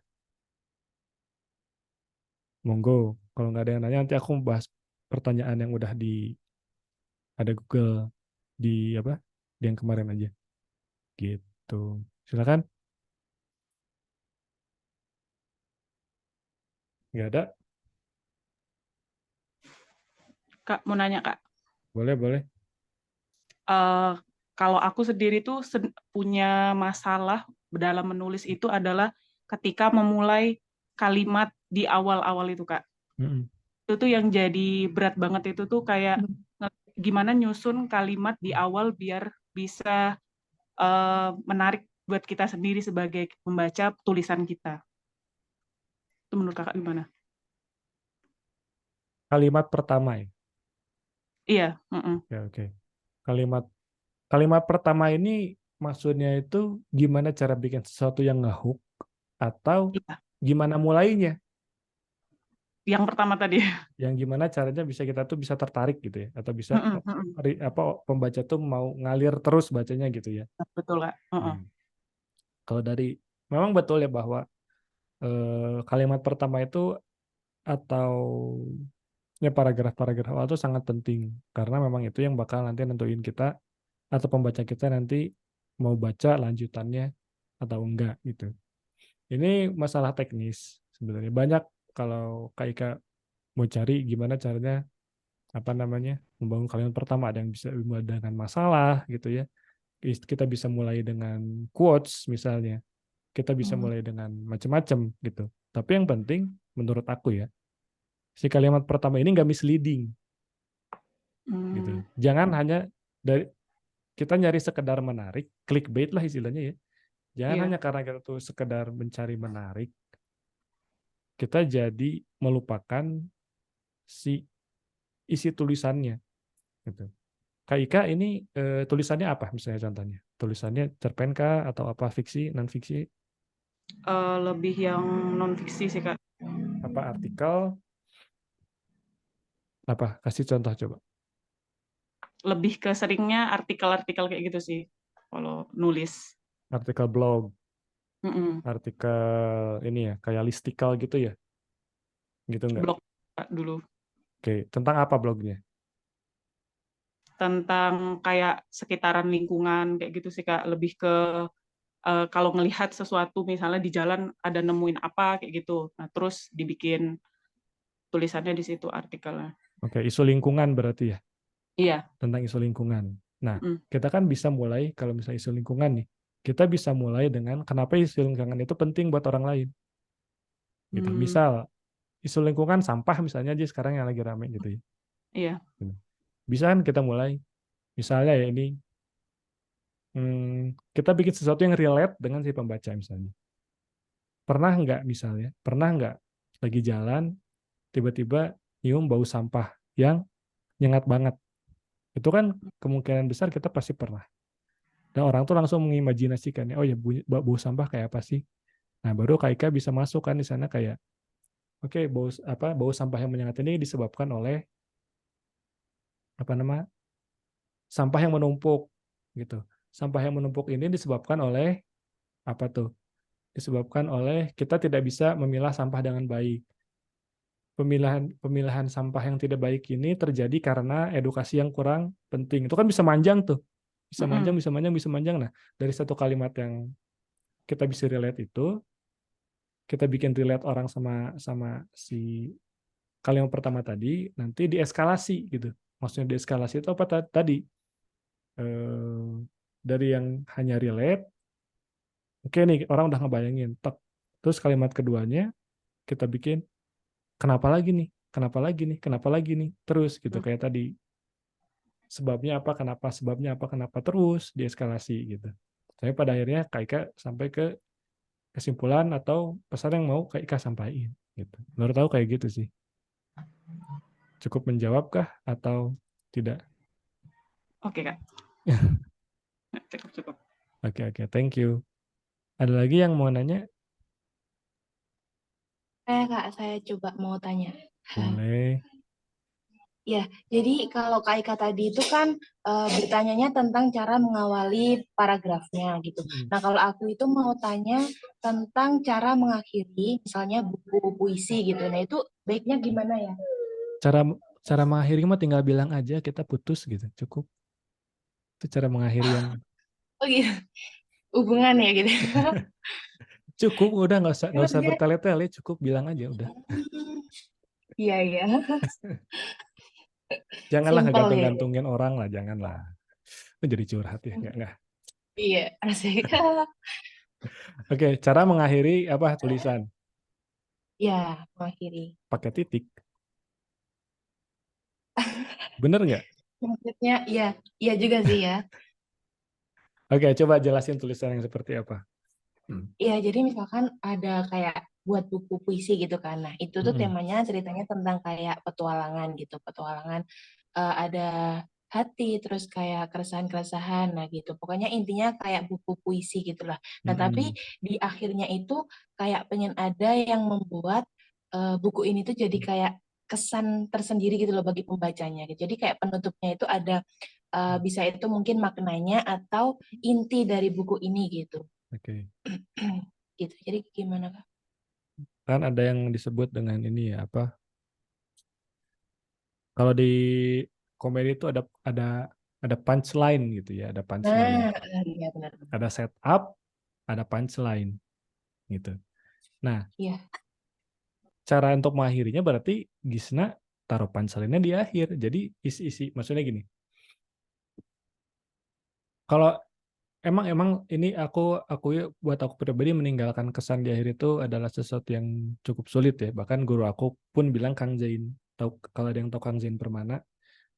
Monggo, kalau nggak ada yang nanya nanti aku bahas pertanyaan yang udah ada Google di apa? Di yang kemarin aja. Gitu. Silakan. Nggak ada? Kak, mau nanya, Kak. Boleh. Kalau aku sendiri tuh punya masalah dalam menulis itu adalah ketika memulai kalimat di awal-awal itu, Kak. Itu tuh yang jadi berat banget itu tuh kayak gimana nyusun kalimat di awal biar bisa menarik buat kita sendiri sebagai pembaca tulisan kita. Itu menurut Kakak gimana? Kalimat pertama ya? Iya. Oke. Kalimat pertama ini maksudnya itu gimana cara bikin sesuatu yang ngehook atau gimana mulainya? Yang pertama tadi. Yang gimana caranya kita tuh bisa tertarik gitu ya, atau bisa pembaca tuh mau ngalir terus bacanya gitu ya. Betul, Kak. Kalau memang betul ya bahwa kalimat pertama itu atau ya paragraf-paragraf awal itu sangat penting karena memang itu yang bakal nanti nentuin kita atau pembaca kita nanti mau baca lanjutannya atau enggak gitu. Ini masalah teknis sebenarnya. Banyak kalau Kak Ika mau cari gimana caranya membangun kalimat pertama, ada yang bisa dimulai dengan masalah gitu ya. Kita bisa mulai dengan quotes misalnya. Kita bisa mulai dengan macam-macam gitu. Tapi yang penting menurut aku ya, si kalimat pertama ini nggak misleading. Gitu. Jangan hanya kita nyari sekedar menarik, clickbait lah istilahnya ya. Jangan hanya karena kita tuh sekedar mencari menarik, kita jadi melupakan si isi tulisannya. Gitu. Kak Ika ini tulisannya apa misalnya contohnya? Tulisannya cerpen kah atau apa, fiksi, non fiksi? Lebih yang non fiksi sih Kak. Apa artikel? Apa? Kasih contoh coba. Lebih ke seringnya artikel-artikel kayak gitu sih kalau nulis. Artikel blog, Mm-mm. artikel ini ya, kayak listicle gitu ya? Gitu enggak? Blog Kak, dulu. Oke, tentang apa blognya? Tentang kayak sekitaran lingkungan kayak gitu sih Kak. Lebih ke kalau ngelihat sesuatu misalnya di jalan ada nemuin apa kayak gitu. Nah, terus dibikin tulisannya di situ artikelnya. Oke, isu lingkungan berarti ya? Iya. Tentang isu lingkungan. Nah, Mm. kita kan bisa mulai, kalau misalnya isu lingkungan nih, kita bisa mulai dengan kenapa isu lingkungan itu penting buat orang lain. Gitu. Hmm, Misal, isu lingkungan sampah misalnya aja sekarang yang lagi rame gitu ya. iya. Bisa kan kita mulai, misalnya ya ini, kita bikin sesuatu yang relate dengan si pembaca misalnya. Pernah nggak misalnya, pernah nggak lagi jalan, tiba-tiba nyium bau sampah yang nyengat banget. Itu kan kemungkinan besar kita pasti pernah. Dan orang tuh langsung mengimajinasikan, oh ya bau sampah kayak apa sih? Nah, baru Kak Ika bisa masuk kan di sana kayak, oke, bau sampah yang menyengat ini disebabkan oleh apa nama sampah yang menumpuk gitu. Sampah yang menumpuk ini disebabkan oleh apa tuh? Disebabkan oleh kita tidak bisa memilah sampah dengan baik. Pemilahan sampah yang tidak baik ini terjadi karena edukasi yang kurang penting. Itu kan bisa manjang tuh. Bisa manjang, Mm-mm. bisa manjang, bisa manjang. Nah, dari satu kalimat yang kita bisa relate itu, kita bikin relate orang sama sama si kalimat pertama tadi, nanti dieskalasi gitu. Maksudnya dieskalasi itu apa tadi? Eh, dari yang hanya relate, oke nih orang udah ngebayangin. Terus kalimat keduanya kita bikin, kenapa lagi nih? Kenapa lagi nih? Kenapa lagi nih? Terus gitu kayak tadi. Sebabnya apa? Kenapa? Sebabnya apa? Kenapa? Terus dieskalasi gitu. Tapi pada akhirnya Kak Ika sampai ke kesimpulan atau pesan yang mau Kak Ika sampaikan gitu. Menurut aku kayak gitu sih. Cukup menjawabkah atau tidak? Oke Kak. Cukup cukup. Oke, thank you. Ada lagi yang mau nanya? Kak, saya coba mau tanya. Boleh. Ya, jadi kalau Kak Ika tadi itu kan bertanyanya tentang cara mengawali paragrafnya gitu. Nah, kalau aku itu mau tanya tentang cara mengakhiri, misalnya buku puisi gitu. Nah, itu baiknya gimana ya? Cara mengakhiri mah tinggal bilang aja kita putus gitu, cukup. Itu cara mengakhiri yang Oh gitu, hubungan ya gitu. cukup, udah nggak Emang usah dia- bertele-tele, cukup bilang aja udah. Iya, iya. Janganlah Simple ya. ngegantung-gantungin orang lah, janganlah. Itu jadi curhat ya, nggak. Iya, asik. Oke, cara mengakhiri apa tulisan? Ya, mengakhiri. Pakai titik. Bener nggak? Maksudnya, iya, iya juga sih ya. Oke, coba jelasin tulisan yang seperti apa. Iya, jadi misalkan ada kayak buat buku puisi gitu kan. Nah, itu tuh temanya ceritanya tentang kayak petualangan gitu. Petualangan ada hati, terus kayak keresahan-keresahan. Nah, gitu. Pokoknya intinya kayak buku puisi gitu lah. Nah, tapi di akhirnya itu kayak pengen ada yang membuat buku ini tuh jadi kayak kesan tersendiri gitu loh bagi pembacanya gitu. Jadi kayak penutupnya itu ada bisa itu mungkin maknanya atau inti dari buku ini gitu. Oke. Gitu. Jadi gimana Kak? Kan ada yang disebut dengan ini ya, apa? Kalau di komedi itu ada punchline gitu ya, ada punchline. Nah, iya benar. Ada setup, ada punchline gitu. Nah, Iya. cara untuk mengakhirinya berarti Gisna taruh punchline-nya di akhir. Jadi isi-isi, maksudnya gini. Kalau emang ini aku buat aku pribadi meninggalkan kesan di akhir itu adalah sesuatu yang cukup sulit ya. Bahkan guru aku pun bilang Kang Zain, tahu kalau ada yang tahu Kang Zain Permana,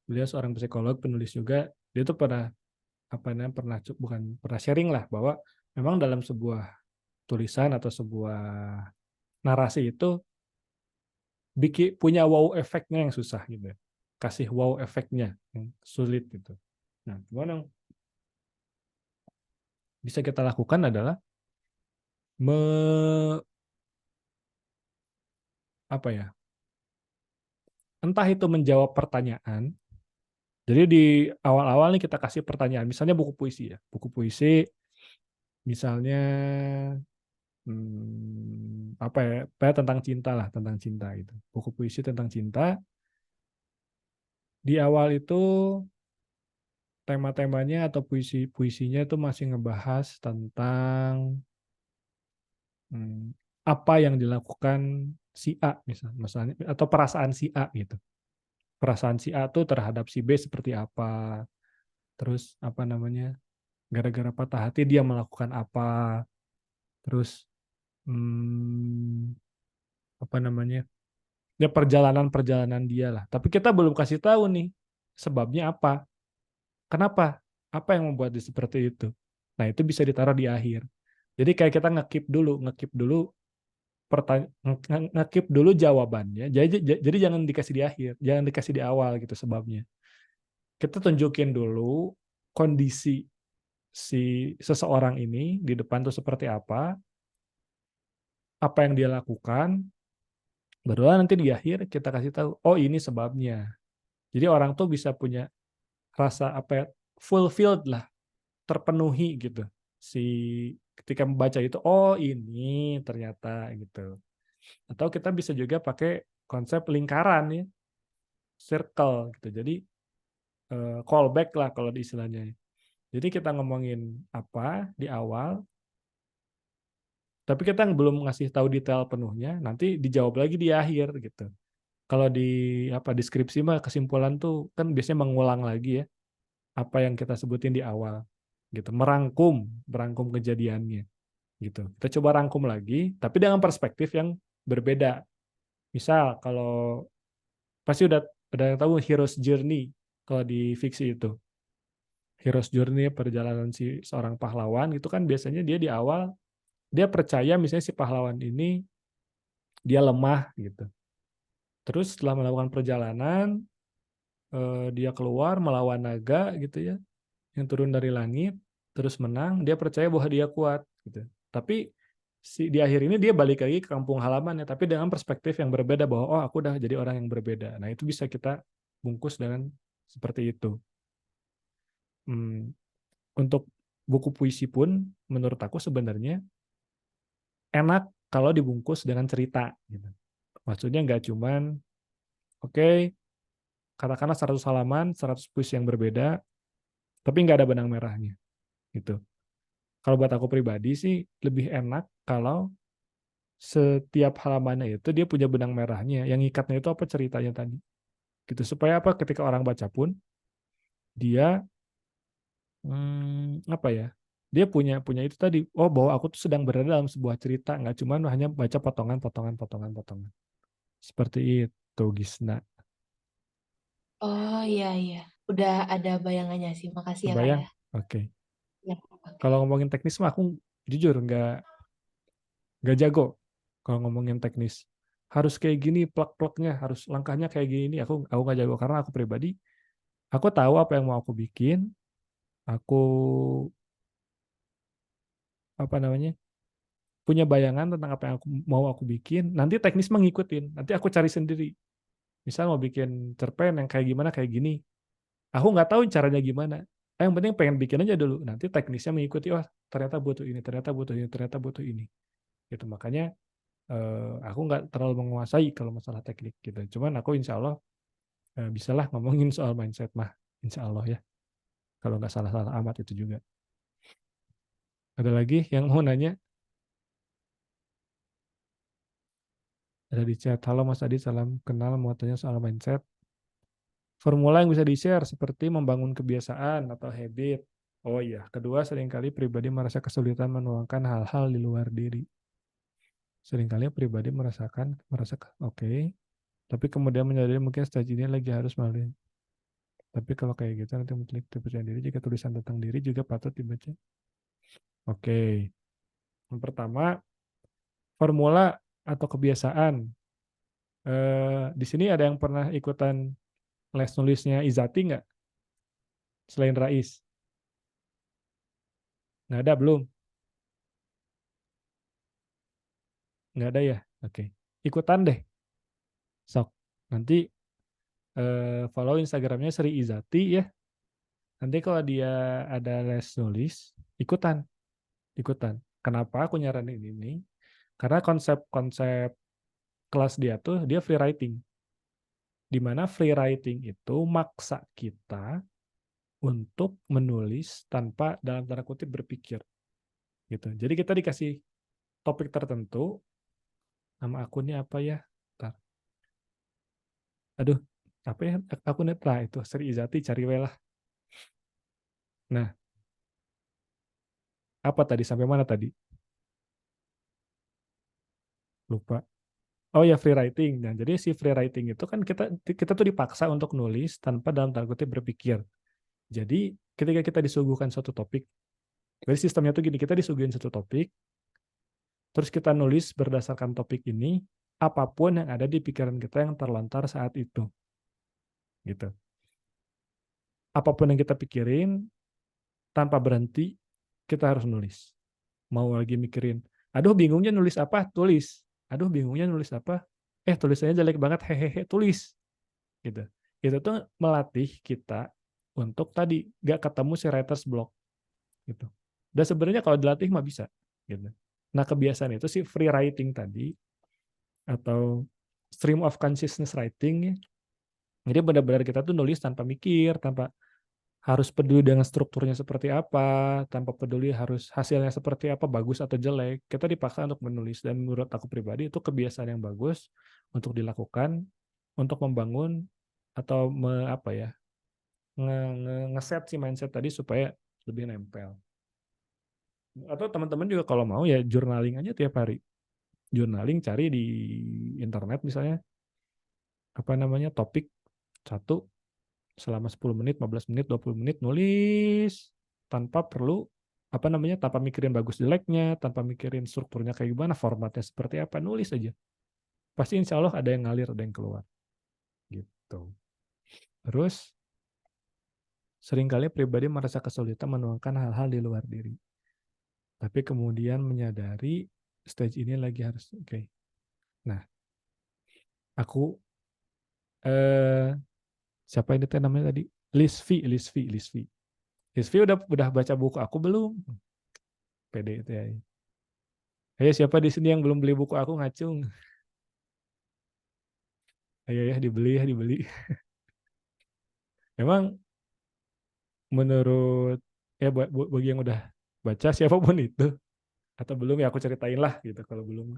beliau seorang psikolog, penulis juga, dia tuh pernah apa namanya bukan pernah sharing lah bahwa memang dalam sebuah tulisan atau sebuah narasi itu bikin punya wow efeknya yang susah gitu. Kasih wow efeknya yang sulit gitu. Nah, gimana yang bisa kita lakukan adalah apa ya? Entah itu menjawab pertanyaan. Jadi di awal-awal nih kita kasih pertanyaan, misalnya buku puisi ya. Buku puisi misalnya apa ya tentang cinta lah, tentang cinta gitu. Buku puisi tentang cinta. Di awal itu tema-temanya atau puisi-puisinya itu masih ngebahas tentang apa yang dilakukan si A misalnya atau perasaan si A gitu. Perasaan si A tuh terhadap si B seperti apa. Terus apa namanya? Gara-gara patah hati dia melakukan apa. Terus apa namanya? Ya perjalanan-perjalanan dia lah. Tapi kita belum kasih tahu nih sebabnya apa. Kenapa? Apa yang membuat dia seperti itu? Nah, itu bisa ditaruh di akhir. Jadi kayak kita ngekip dulu ngekip dulu jawabannya. Jadi jangan dikasih di akhir, jangan dikasih di awal gitu sebabnya. Kita tunjukin dulu kondisi si seseorang ini di depan tuh seperti apa yang dia lakukan, baru nanti di akhir kita kasih tahu, oh ini sebabnya. Jadi orang tuh bisa punya rasa apa ya, fulfilled lah, terpenuhi gitu. Si ketika membaca itu, oh ini ternyata gitu. Atau kita bisa juga pakai konsep lingkaran ya, circle gitu. Jadi callback lah kalau di istilahnya. Jadi kita ngomongin apa di awal, tapi kita belum ngasih tahu detail penuhnya, nanti dijawab lagi di akhir gitu. Kalau di deskripsi mah kesimpulan tuh kan biasanya mengulang lagi ya apa yang kita sebutin di awal gitu, merangkum kejadiannya gitu. Kita coba rangkum lagi tapi dengan perspektif yang berbeda. Misal kalau pasti udah tahu Hero's Journey kalau di fiksi itu. Hero's Journey perjalanan si seorang pahlawan itu kan biasanya dia di awal dia percaya misalnya si pahlawan ini dia lemah gitu. Terus setelah melakukan perjalanan dia keluar melawan naga gitu ya yang turun dari langit terus menang, dia percaya bahwa dia kuat gitu. Tapi di akhir ini dia balik lagi ke kampung halamannya tapi dengan perspektif yang berbeda bahwa oh aku udah jadi orang yang berbeda. Nah, itu bisa kita bungkus dengan seperti itu. Untuk buku puisi pun menurut aku sebenarnya enak kalau dibungkus dengan cerita gitu. Maksudnya nggak cuman oke, katakanlah 100 halaman, 100 puisi yang berbeda, tapi nggak ada benang merahnya gitu. Kalau buat aku pribadi sih lebih enak kalau setiap halamannya itu dia punya benang merahnya, yang ngikatnya itu apa ceritanya tadi. Gitu supaya apa ketika orang baca pun dia apa ya? Dia punya itu tadi, oh bahwa aku tuh sedang berada dalam sebuah cerita, nggak cuma hanya baca potongan. Seperti itu, Gisna. Oh iya iya, udah ada bayangannya sih. Makasih ya Kak Kebayang? ya. Oke. Ya, oke. Kalau ngomongin teknis mah aku jujur nggak jago kalau ngomongin teknis. Harus kayak gini plak-plaknya, harus langkahnya kayak gini. Aku nggak jago karena aku pribadi, aku tahu apa yang mau aku bikin. Aku apa namanya? Punya bayangan tentang apa yang mau aku bikin. Nanti teknis mengikutin. Nanti aku cari sendiri. Misal mau bikin cerpen yang kayak gimana kayak gini. Aku nggak tahu caranya gimana. Yang penting pengen bikin aja dulu. Nanti teknisnya mengikuti. Oh ternyata butuh ini, ternyata butuh ini, ternyata butuh ini. Gitu makanya aku nggak terlalu menguasai kalau masalah teknik gitu. Cuman aku insya Allah bisalah ngomongin soal mindset mah. Insya Allah ya. Kalau nggak salah-salah amat itu juga. Ada lagi yang mau nanya? Ada di chat. Halo Mas Adi, salam kenal. Mau tanya soal mindset. Formula yang bisa di-share seperti membangun kebiasaan atau habit. Oh iya. Kedua, seringkali pribadi merasa kesulitan menuangkan hal-hal di luar diri. Seringkali pribadi merasa oke. Tapi kemudian menyadari mungkin stage ini lagi harus melalui. Tapi kalau kayak gitu nanti mengklik percaya diri jika tulisan tentang diri juga patut dibaca. Oke. Yang pertama, formula atau kebiasaan. Di sini ada yang pernah ikutan les nulisnya Izati nggak? Selain Rais. Nggak ada belum? Nggak ada ya? Oke. Ikutan deh. Sok. Nanti follow Instagramnya Sri Izati ya. Nanti kalau dia ada les nulis, ikutan. Kenapa aku nyaranin ini? Karena konsep-konsep kelas dia tuh dia free writing. Di mana free writing itu maksa kita untuk menulis tanpa dalam tanda kutip berpikir. Gitu. Jadi kita dikasih topik tertentu, nama akunnya apa ya? Bentar. Aduh, apa ya akunnya? Nah, itu Sri Izati, cari we lah. Nah, apa tadi? Sampai mana tadi? Lupa. Oh ya, free writing. Nah, jadi si free writing itu kan kita tuh dipaksa untuk nulis tanpa dalam tanda kutip berpikir. Jadi ketika kita disuguhkan suatu topik, jadi sistemnya tuh gini, kita disuguhin satu topik, terus kita nulis berdasarkan topik ini, apapun yang ada di pikiran kita yang terlontar saat itu. Gitu. Apapun yang kita pikirin, tanpa berhenti, kita harus nulis. Mau lagi mikirin, aduh bingungnya nulis apa? Tulis. Aduh bingungnya nulis apa? Tulisannya jelek banget, hehehe, tulis. Gitu. Itu tuh melatih kita untuk tadi gak ketemu si writer's block. Gitu. Dan sebenarnya kalau dilatih mah bisa. Gitu. Nah kebiasaan itu si free writing tadi, atau stream of consciousness writing, jadi benar-benar kita tuh nulis tanpa mikir, tanpa harus peduli dengan strukturnya seperti apa, tanpa peduli harus hasilnya seperti apa, bagus atau jelek. Kita dipaksa untuk menulis, dan menurut aku pribadi itu kebiasaan yang bagus untuk dilakukan, untuk membangun atau ngeset si mindset tadi supaya lebih nempel. Atau teman-teman juga kalau mau ya journaling aja tiap hari. Journaling, cari di internet misalnya topik satu, selama 10 menit, 15 menit, 20 menit nulis tanpa perlu tanpa mikirin bagus jeleknya, tanpa mikirin strukturnya kayak gimana, formatnya seperti apa, nulis aja. Pasti insya Allah ada yang ngalir, ada yang keluar. Gitu. Terus seringkali pribadi merasa kesulitan menuangkan hal-hal di luar diri. Tapi kemudian menyadari stage ini lagi harus oke. Nah, aku siapa ini namanya tadi? Lisvi udah baca buku aku belum? Pede itu ya. Ayo siapa di sini yang belum beli buku aku, ngacung? Ayo ya dibeli. Memang menurut bagi yang udah baca siapapun itu atau belum ya aku ceritain lah gitu kalau belum.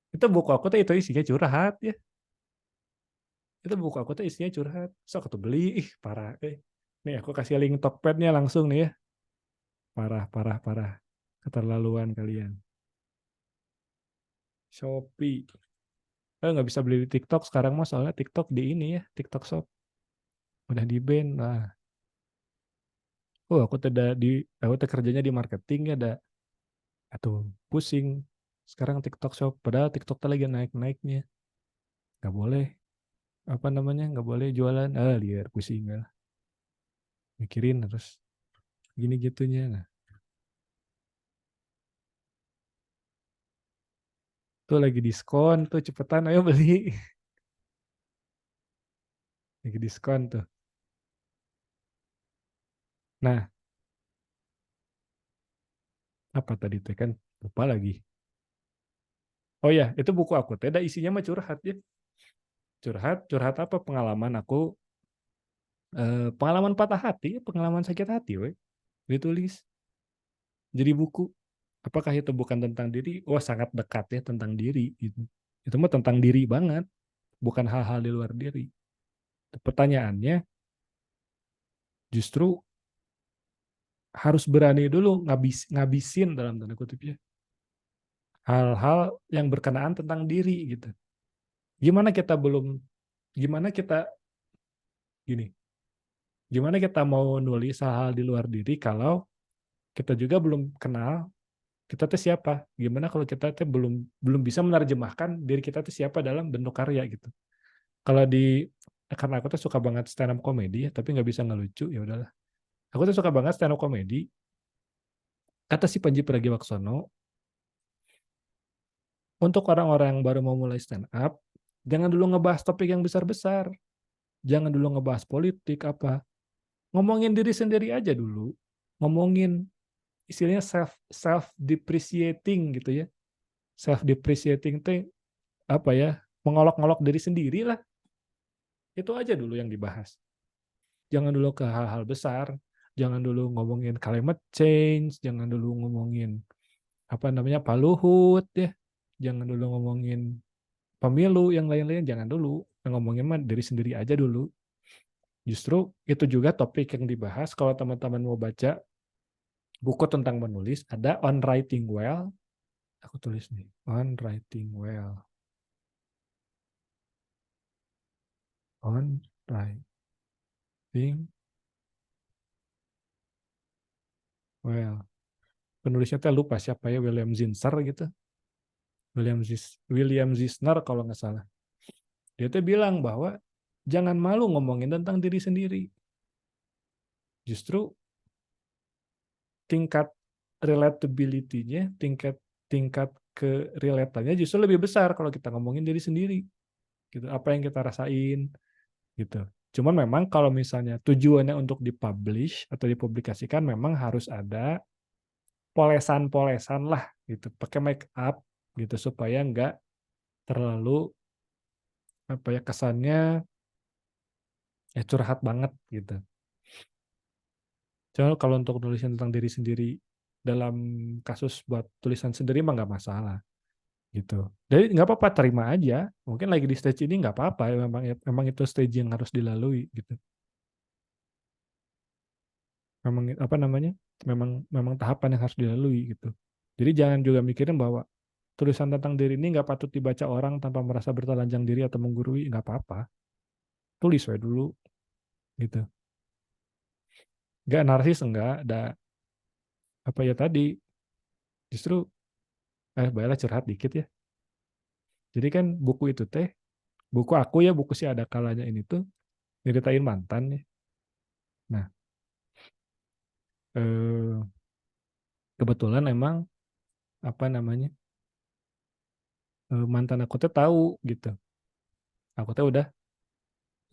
Itu buku aku tuh itu isinya curhat ya. Itu buku aku tuh isinya curhat. Sok tuh beli, parah. Nih aku kasih link Tokped-nya langsung nih ya. Parah. Keterlaluan kalian. Shopee. Nggak bisa beli di TikTok sekarang mah, soalnya TikTok di ini ya, TikTok Shop. Udah di-ban. Nah. Aku kerjanya di marketing ya, pusing. Sekarang TikTok Shop, padahal TikTok lagi naik-naiknya. Nggak boleh. Nggak boleh jualan. Liar, pusing lah. Mikirin terus. Gini gitunya. Nah. Tuh lagi diskon, tuh cepetan ayo beli. Lagi diskon tuh. Nah, apa tadi tuh kan? Lupa lagi. Oh ya, itu buku aku. Ada isinya mah curhat ya. Curhat apa? Pengalaman aku, pengalaman patah hati, pengalaman sakit hati, ditulis. Jadi buku. Apakah itu bukan tentang diri? Wah, sangat dekat ya tentang diri. Gitu. Itu mah tentang diri banget. Bukan hal-hal di luar diri. Pertanyaannya, justru harus berani dulu ngabisin dalam tanda kutip ya. Hal-hal yang berkenaan tentang diri gitu. Gimana kita mau nulis hal-hal di luar diri kalau kita juga belum kenal kita tuh siapa? Gimana kalau kita tuh belum bisa menerjemahkan diri kita tuh siapa dalam bentuk karya gitu. Kalau karena aku tuh suka banget stand up comedy ya, tapi nggak bisa ngelucu, ya udahlah. Aku tuh suka banget stand up comedy. Kata si Panji Pragiwaksono, untuk orang-orang yang baru mau mulai stand up, jangan dulu ngebahas topik yang besar-besar. Jangan dulu ngebahas politik apa. Ngomongin diri sendiri aja dulu. Ngomongin istilahnya self depreciating gitu ya. Self depreciating itu apa ya? Mengolok-olok diri sendiri lah. Itu aja dulu yang dibahas. Jangan dulu ke hal-hal besar. Jangan dulu ngomongin climate change, jangan dulu ngomongin apa namanya Pak Luhut ya. Jangan dulu ngomongin pemilu yang lain-lain, jangan dulu. Ngomongin mah diri sendiri aja dulu. Justru itu juga topik yang dibahas kalau teman-teman mau baca buku tentang menulis, ada On Writing Well. Aku tulis nih, On Writing Well. On Writing Well. Penulisnya tuh lupa siapa ya, William Zinsser gitu. William Zisner kalau nggak salah. Dia tuh bilang bahwa jangan malu ngomongin tentang diri sendiri. Justru tingkat relatability-nya, tingkat kerelatannya justru lebih besar kalau kita ngomongin diri sendiri. Gitu, apa yang kita rasain gitu. Cuman memang kalau misalnya tujuannya untuk dipublish atau dipublikasikan memang harus ada polesan-polesan lah gitu, pakai make up gitu supaya nggak terlalu apa ya kesannya curhat banget gitu. Cuma kalau untuk tulisan tentang diri sendiri dalam kasus buat tulisan sendiri mah nggak masalah gitu. Jadi nggak apa-apa, terima aja. Mungkin lagi di stage ini nggak apa-apa, memang itu stage yang harus dilalui gitu. Memang apa namanya? Memang tahapan yang harus dilalui gitu. Jadi jangan juga mikirin bahwa tulisan tentang diri ini nggak patut dibaca orang tanpa merasa bertelanjang diri atau menggurui, nggak apa-apa. Tulis wae dulu gitu. Nggak narsis, nggak ada apa ya tadi. Justru baiklah curhat dikit ya. Jadi kan buku itu teh, buku aku ya, buku si Ada Kalanya ini tuh nyeritain mantan ya. Nah, kebetulan emang apa namanya mantan aku tuh tahu gitu. Aku tuh udah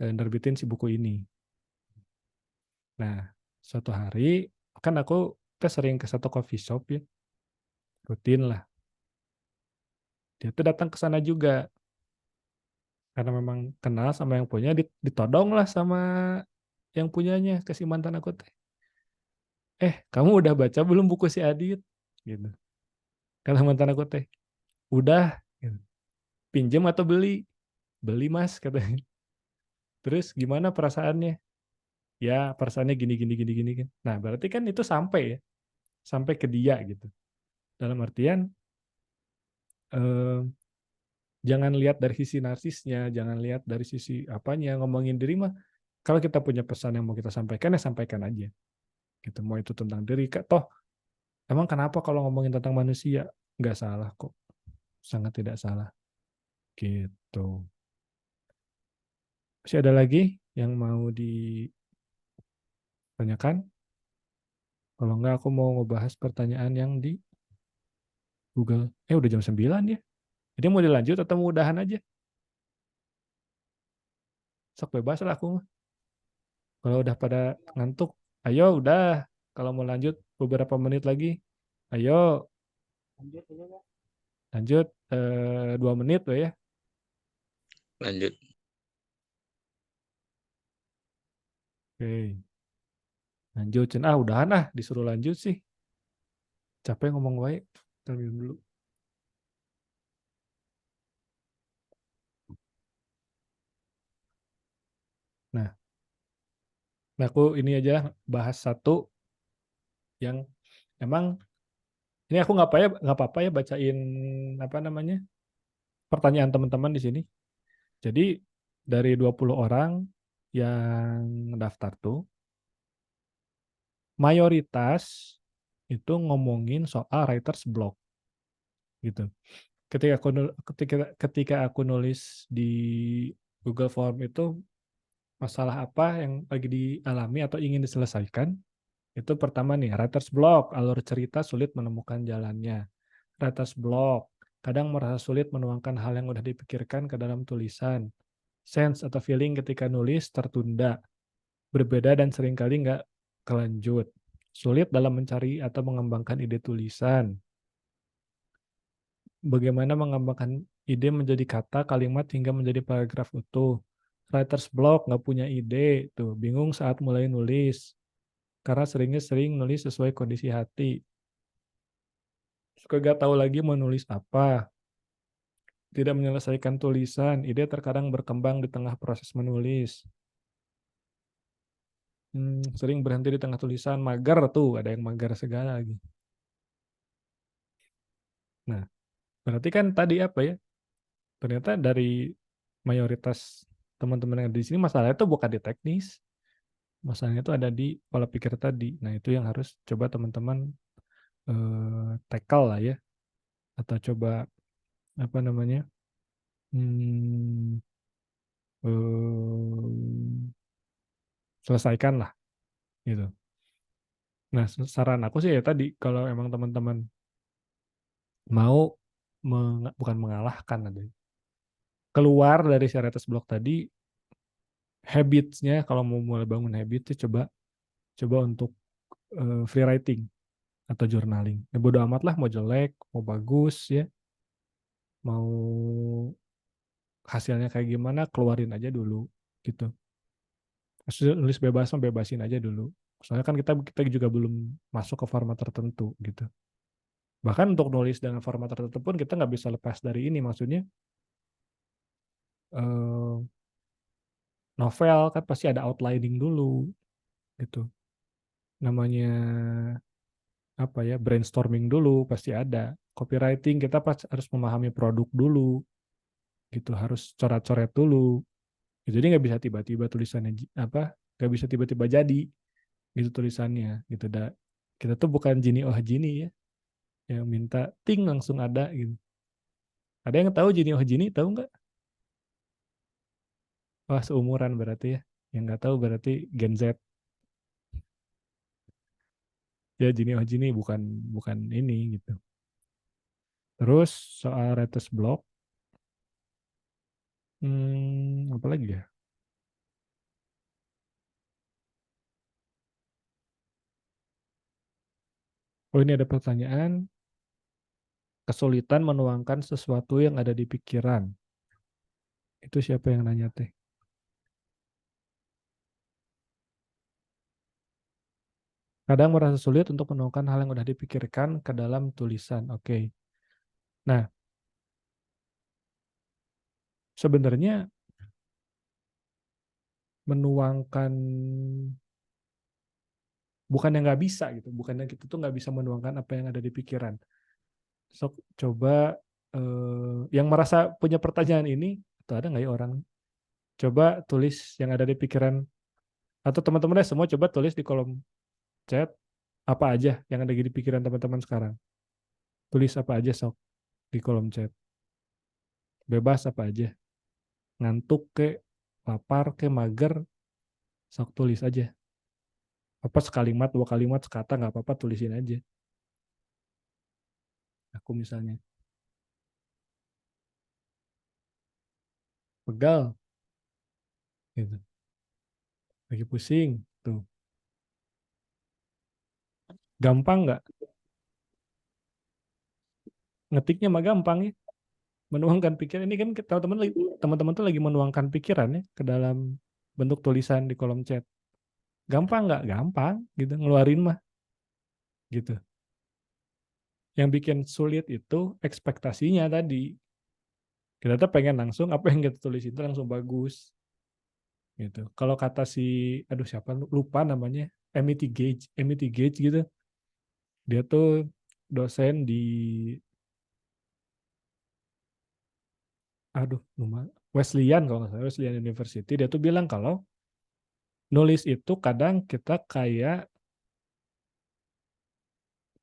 nerbitin si buku ini. Nah, suatu hari kan aku tuh sering ke satu coffee shop ya, rutin lah. Dia tuh datang ke sana juga karena memang kenal sama yang punya, ditodong lah sama yang punyanya ke si mantan aku teh. Kamu udah baca belum buku si Adit? Gitu. Kata mantan aku teh, udah. Gitu. Pinjem atau beli? Beli mas, katanya. Terus gimana perasaannya? Ya perasaannya gini. Kan. Nah berarti kan itu sampai ya, sampai ke dia gitu. Dalam artian jangan lihat dari sisi narsisnya, jangan lihat dari sisi apanya, ngomongin diri mah. Kalau kita punya pesan yang mau kita sampaikan ya sampaikan aja. Gitu. Mau itu tentang diri, toh emang kenapa kalau ngomongin tentang manusia? Nggak salah kok. Sangat tidak salah. Gitu. Masih ada lagi yang mau ditanyakan? Kalau enggak aku mau ngebahas pertanyaan yang di Google. Udah jam 9 ya. Jadi mau dilanjut atau mau udahan aja? Sok bebas lah aku. Kalau udah pada ngantuk, ayo udah. Kalau mau lanjut beberapa menit lagi, ayo. Lanjut 2 menit loh ya. Lanjut. Oke. Lanjut. Udahan disuruh lanjut sih. Capek ngomong baik. Kita minum dulu. Nah, aku ini aja bahas satu yang emang ini aku nggak apa-apa ya bacain apa namanya pertanyaan teman-teman di sini. Jadi dari 20 orang yang daftar tuh mayoritas itu ngomongin soal writer's block gitu. Ketika aku nulis di Google Form itu masalah apa yang lagi dialami atau ingin diselesaikan, itu pertama nih writer's block, alur cerita sulit menemukan jalannya. Writer's block, kadang merasa sulit menuangkan hal yang udah dipikirkan ke dalam tulisan. Sense atau feeling ketika nulis tertunda, berbeda dan seringkali nggak kelanjut. Sulit dalam mencari atau mengembangkan ide tulisan. Bagaimana mengembangkan ide menjadi kata, kalimat, hingga menjadi paragraf utuh. Writer's block, nggak punya ide, tuh bingung saat mulai nulis. Karena sering nulis sesuai kondisi hati. Suka gak tahu lagi mau nulis apa. Tidak menyelesaikan tulisan, ide terkadang berkembang di tengah proses menulis. Sering berhenti di tengah tulisan, mager tuh, ada yang mager segala lagi. Nah, berarti kan tadi apa ya? Ternyata dari mayoritas teman-teman yang ada di sini masalahnya itu bukan di teknis. Masalahnya itu ada di pola pikir tadi. Nah, itu yang harus coba teman-teman tackle lah ya. Atau coba apa namanya? Selesaikan lah gitu. Nah, saran aku sih ya tadi kalau emang teman-teman mau bukan mengalahkan ada keluar dari si writer's block tadi, habits-nya kalau mau mulai bangun habit itu coba untuk free writing atau journaling. Ya bodo amat lah mau jelek, mau bagus ya. Mau hasilnya kayak gimana, keluarin aja dulu gitu. Nulis bebas mah bebasin aja dulu. Soalnya kan kita juga belum masuk ke format tertentu gitu. Bahkan untuk nulis dengan format tertentu pun kita nggak bisa lepas dari ini. Maksudnya novel kan pasti ada outlining dulu gitu. Namanya apa ya, brainstorming dulu pasti ada. Copywriting kita harus memahami produk dulu gitu, harus coret-coret dulu. Jadi nggak bisa tiba-tiba tulisannya nggak bisa tiba-tiba jadi gitu tulisannya gitu. Kita tuh bukan Gini oh Gini ya, yang minta ting langsung ada gitu. Ada yang tahu Gini oh Gini, tahu nggak? Wah, seumuran berarti ya. Yang nggak tahu berarti Gen Z. Ya Gini oh Gini bukan ini gitu. Terus soal writer's block, apa lagi ya? Oh, ini ada pertanyaan. Kesulitan menuangkan sesuatu yang ada di pikiran. Itu siapa yang nanya teh? Kadang merasa sulit untuk menuangkan hal yang udah dipikirkan ke dalam tulisan. Oke. Nah, sebenarnya menuangkan bukan yang nggak bisa gitu, bukannya kita tuh nggak bisa menuangkan apa yang ada di pikiran. So, coba yang merasa punya pertanyaan ini, atau ada nggak ya orang? Coba tulis yang ada di pikiran, atau teman-teman semua coba tulis di kolom chat apa aja yang ada di pikiran teman-teman sekarang. Tulis apa aja sok di kolom chat. Bebas apa aja. Ngantuk ke, lapar ke, mager, sok tulis aja. Apa sekalimat, 2 kalimat, sekata nggak apa-apa, tulisin aja. Aku misalnya pegal gitu, lagi pusing tuh, gampang nggak ngetiknya? Mah gampang ya, menuangkan pikiran ini kan teman-teman tuh lagi menuangkan pikiran ya ke dalam bentuk tulisan di kolom chat. Gampang nggak? Gampang gitu, ngeluarin mah gitu. Yang bikin sulit itu ekspektasinya tadi. Kita tuh pengen langsung apa yang kita tulis itu langsung bagus gitu. Kalau kata aduh siapa lupa namanya, Amity Gage gitu. Dia tuh dosen di Wesleyan, kalau nggak salah Wesleyan University. Dia tuh bilang kalau nulis itu kadang kita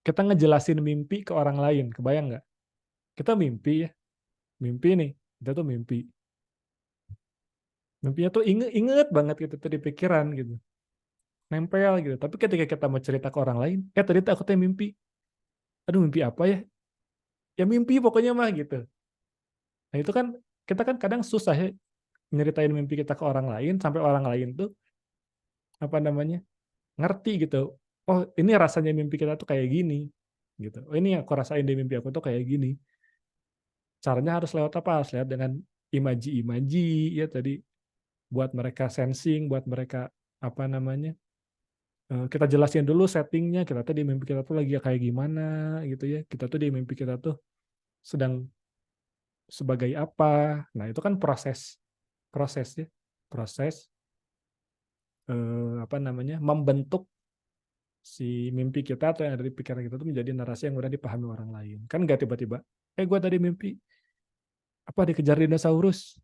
ngejelasin mimpi ke orang lain. Kebayang nggak? Kita mimpi ya, mimpi nih, kita tuh mimpi. Mimpinya tuh inget banget gitu tuh di pikiran gitu, nempel gitu. Tapi ketika kita mau cerita ke orang lain, tadi aku tuh mimpi. Aduh, mimpi apa ya? Ya mimpi pokoknya mah gitu. Nah itu kan kita kan kadang susah ya nyeritain mimpi kita ke orang lain sampai orang lain tuh apa namanya ngerti gitu. Oh ini rasanya mimpi kita tuh kayak gini gitu. Oh ini yang aku rasain di mimpi aku tuh kayak gini. Caranya harus lewat apa? Harus lewat dengan imaji-imaji ya tadi buat mereka sensing, buat mereka apa namanya kita jelasin dulu settingnya kita tuh di mimpi kita tuh lagi kayak gimana gitu ya. Kita tuh di mimpi kita tuh sedang sebagai apa. Nah itu kan proses ya proses apa namanya membentuk si mimpi kita atau yang ada di pikiran kita tuh menjadi narasi yang udah dipahami orang lain. Kan nggak tiba-tiba, gue tadi mimpi apa dikejar dinosaurus.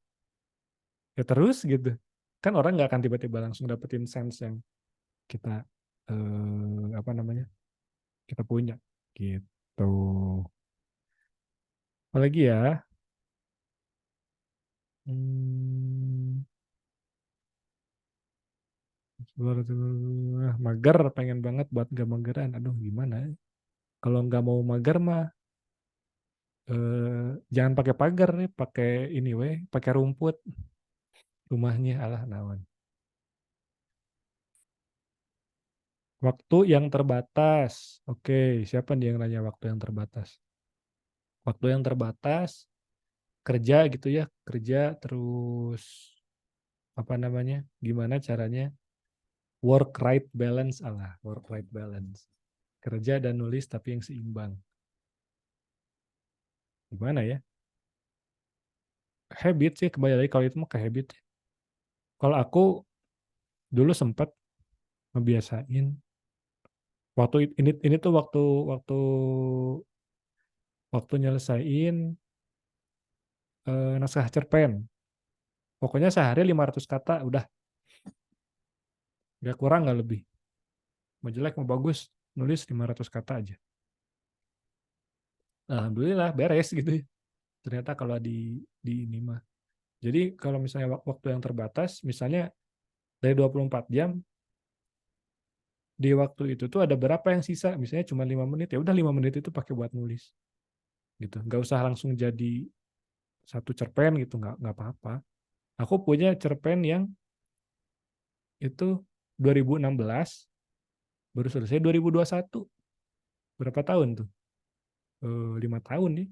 Ya terus gitu. Kan orang nggak akan tiba-tiba langsung dapetin sense yang kita apa namanya kita punya gitu. Apalagi ya, mager pengen banget buat gak mageran. Aduh gimana? Kalau nggak mau mager mah jangan pakai pagar nih, pakai ini pakai rumput rumahnya alah naon. Waktu yang terbatas. Oke, siapa nih yang nanya waktu yang terbatas? Waktu yang terbatas kerja gitu ya, kerja terus apa namanya? Gimana caranya? Work right balance work right balance. Kerja dan nulis tapi yang seimbang. Gimana ya? Habit sih kembali lagi kalau itu mah ke habit. Kalau aku dulu sempat ngebiasain waktu ini tuh waktu waktu nyelesain naskah cerpen. Pokoknya sehari 500 kata udah. Gak kurang gak lebih. Mau jelek mau bagus nulis 500 kata aja. Alhamdulillah beres gitu. Ternyata kalau di ini mah. Jadi kalau misalnya waktu yang terbatas, misalnya dari 24 jam, di waktu itu tuh ada berapa yang sisa, misalnya cuma 5 menit, ya udah 5 menit itu pakai buat nulis. Gitu. Nggak usah langsung jadi satu cerpen gitu, nggak apa-apa. Aku punya cerpen yang itu 2016, baru selesai 2021. Berapa tahun tuh? 5 tahun nih,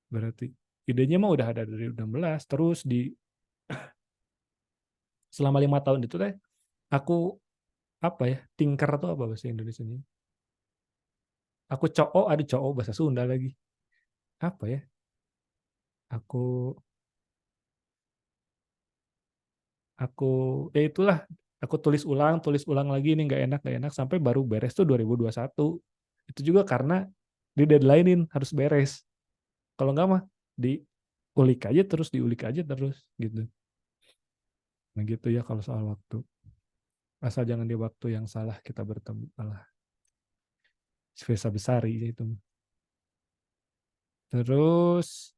berarti. Idenya mah udah ada dari 2016, terus selama 5 tahun itu teh, aku apa ya, tinker tuh apa bahasa Indonesianya? Aku ada coo bahasa Sunda lagi. Apa ya? Aku ya itulah, aku tulis ulang lagi ini nggak enak sampai baru beres tuh 2021. Itu juga karena di deadline-in harus beres. Kalau nggak mah diulik aja terus gitu. Nah gitu ya kalau soal waktu. Asal jangan di waktu yang salah kita bertemu. Alah, Svesa Besari itu. Terus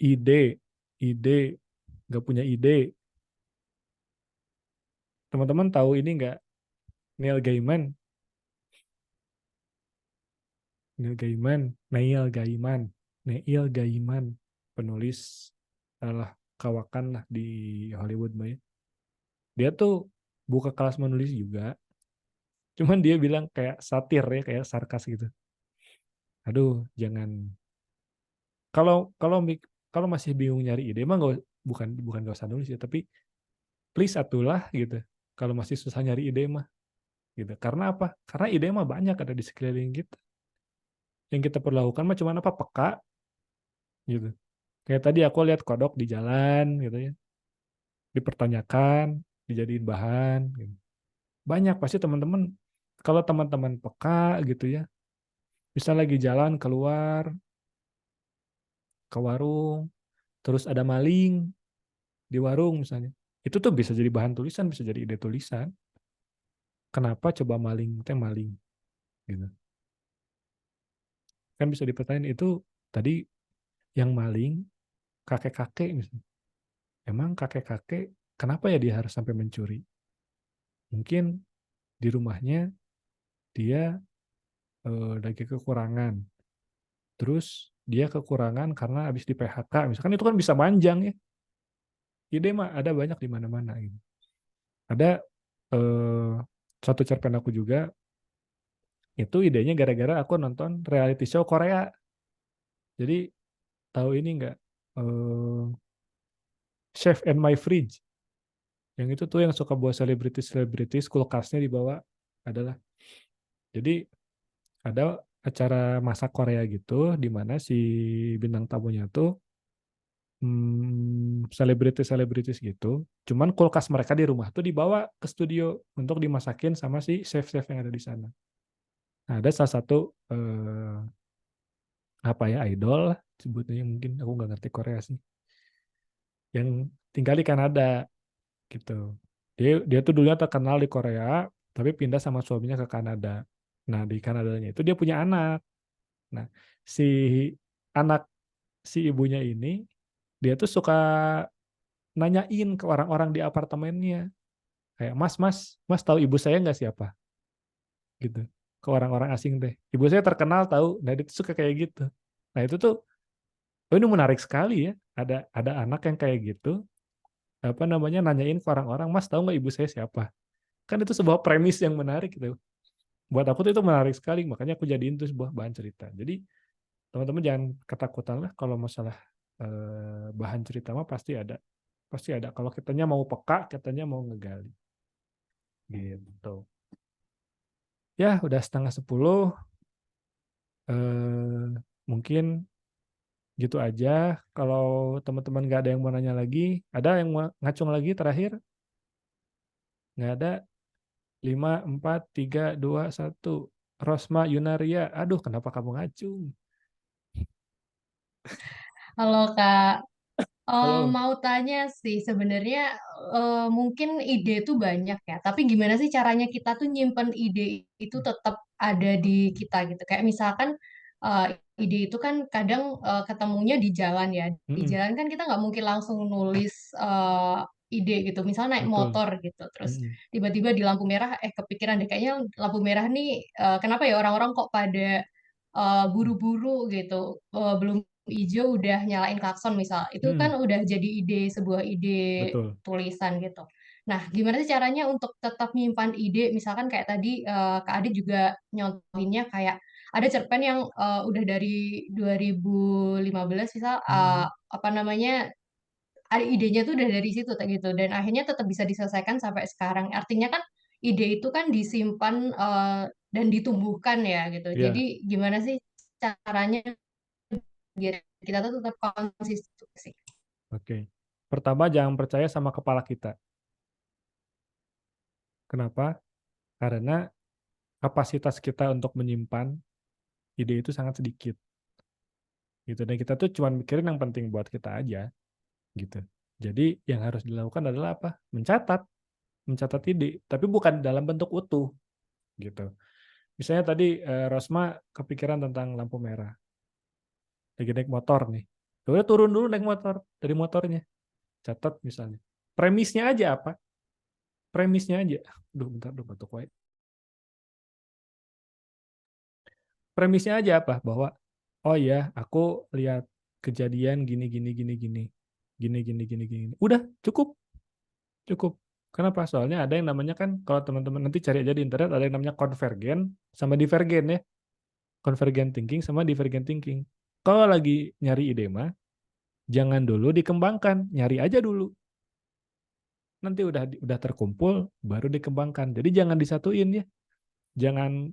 ide nggak punya ide. Teman-teman tahu ini nggak, Neil Gaiman Neil Gaiman penulis kawakan lah di Hollywood Mbak. Dia tuh buka kelas menulis juga, cuman dia bilang kayak satir ya, kayak sarkas gitu. Aduh jangan, kalau kalau kalau masih bingung nyari ide mah bukan gak usah nulis ya, tapi please atulah gitu. Kalau masih susah nyari ide mah gitu. Karena apa? Karena ide mah banyak ada di sekeliling kita. Yang kita perlu lakukan mah cuma apa? Peka gitu. Kayak tadi aku lihat kodok di jalan gitu ya. Dipertanyakan, dijadiin bahan gitu. Banyak pasti teman-teman, kalau teman-teman peka gitu ya. Bisa lagi jalan keluar ke warung, terus ada maling di warung misalnya. Itu tuh bisa jadi bahan tulisan, bisa jadi ide tulisan. Kenapa coba maling gitu. Kan bisa dipertanyakan itu tadi yang maling kakek-kakek misalnya. Emang kakek-kakek kenapa ya dia harus sampai mencuri? Mungkin di rumahnya dia lagi kekurangan. Terus dia kekurangan karena habis di PHK, misalkan itu kan bisa panjang ya. Ide mah ada banyak di mana-mana gitu. Ada satu cerpen aku juga, itu idenya gara-gara aku nonton reality show Korea. Jadi tahu ini nggak? Chef and My Fridge. Yang itu tuh yang suka buat selebritis, kulkasnya dibawa adalah. Jadi ada acara masak Korea gitu, di mana si bintang tamunya tuh selebritis gitu. Cuman kulkas mereka di rumah tuh dibawa ke studio untuk dimasakin sama si chef-chef yang ada di sana. Nah, ada salah satu idol sebutnya, mungkin aku nggak ngerti Korea sih, yang tinggal di Kanada gitu. Dia tuh dulunya terkenal di Korea, tapi pindah sama suaminya ke Kanada. Nah, di Kanadanya itu dia punya anak. Nah, si anak si ibunya ini, dia tuh suka nanyain ke orang-orang di apartemennya. Kayak, mas tahu ibu saya nggak siapa? Gitu. Ke orang-orang asing deh. Ibu saya terkenal tahu, nah dia tuh suka kayak gitu. Nah itu tuh, ini menarik sekali ya. Ada anak yang kayak gitu, nanyain ke orang-orang, mas tahu nggak ibu saya siapa? Kan itu sebuah premis yang menarik gitu. Buat aku tuh itu menarik sekali, makanya aku jadiin itu sebuah bahan cerita. Jadi teman-teman jangan ketakutan lah kalau masalah bahan cerita mah pasti ada. Pasti ada. Kalau kitanya mau peka, kitanya mau ngegali. Gitu. Ya, udah 9:30. Mungkin gitu aja. Kalau teman-teman nggak ada yang mau nanya lagi, ada yang mau ngacung lagi terakhir? Nggak ada. 5, 4, 3, 2, 1. Rosma Yunaria. Aduh, kenapa kamu ngacung? Halo Kak, Halo. mau tanya sih sebenarnya mungkin ide itu banyak ya, tapi gimana sih caranya kita tuh nyimpen ide itu tetap ada di kita gitu. Kayak misalkan ide itu kan kadang ketemunya di jalan ya. Di Mm-mm, jalan kan kita nggak mungkin langsung nulis ide gitu. Misalnya naik betul. motor gitu, terus Mm-mm, tiba-tiba di lampu merah kepikiran deh kayaknya lampu merah nih kenapa ya orang-orang kok pada buru-buru gitu, belum hijau udah nyalain klakson misal, itu kan mm-mm, udah jadi sebuah ide betul. tulisan gitu. Nah, gimana sih caranya untuk tetap menyimpan ide? Misalkan kayak tadi Kak Adit juga nyontohinnya kayak ada cerpen yang udah dari 2015 misal Mm-mm, apa namanya ada idenya tuh udah dari situ kayak gitu dan akhirnya tetap bisa diselesaikan sampai sekarang. Artinya kan ide itu kan disimpan dan ditumbuhkan ya gitu. Jadi ya, gimana sih caranya biar kita tuh tetap konsisten sih? oke. Pertama, jangan percaya sama kepala kita. Kenapa? Karena kapasitas kita untuk menyimpan ide itu sangat sedikit. Gitu. Dan kita tuh cuma mikirin yang penting buat kita aja. Gitu. Jadi yang harus dilakukan adalah apa? Mencatat ide, tapi bukan dalam bentuk utuh. Gitu. Misalnya tadi Rosma kepikiran tentang lampu merah. Lagi naik motor nih. Ya udah turun dulu naik motor dari motornya. Catat misalnya. Premisnya aja apa? Premisnya aja. Duh, bentar, batuk wae. Premisnya aja apa? Bahwa oh ya, aku lihat kejadian gini gini gini gini. Gini gini gini gini. Udah, cukup. Cukup. Kenapa? Soalnya ada yang namanya kan kalau teman-teman nanti cari aja di internet ada yang namanya konvergen sama divergen ya. Convergent thinking sama divergent thinking. Kalau lagi nyari ide mah jangan dulu dikembangkan, nyari aja dulu. Nanti udah terkumpul baru dikembangkan. Jadi jangan disatuin ya. Jangan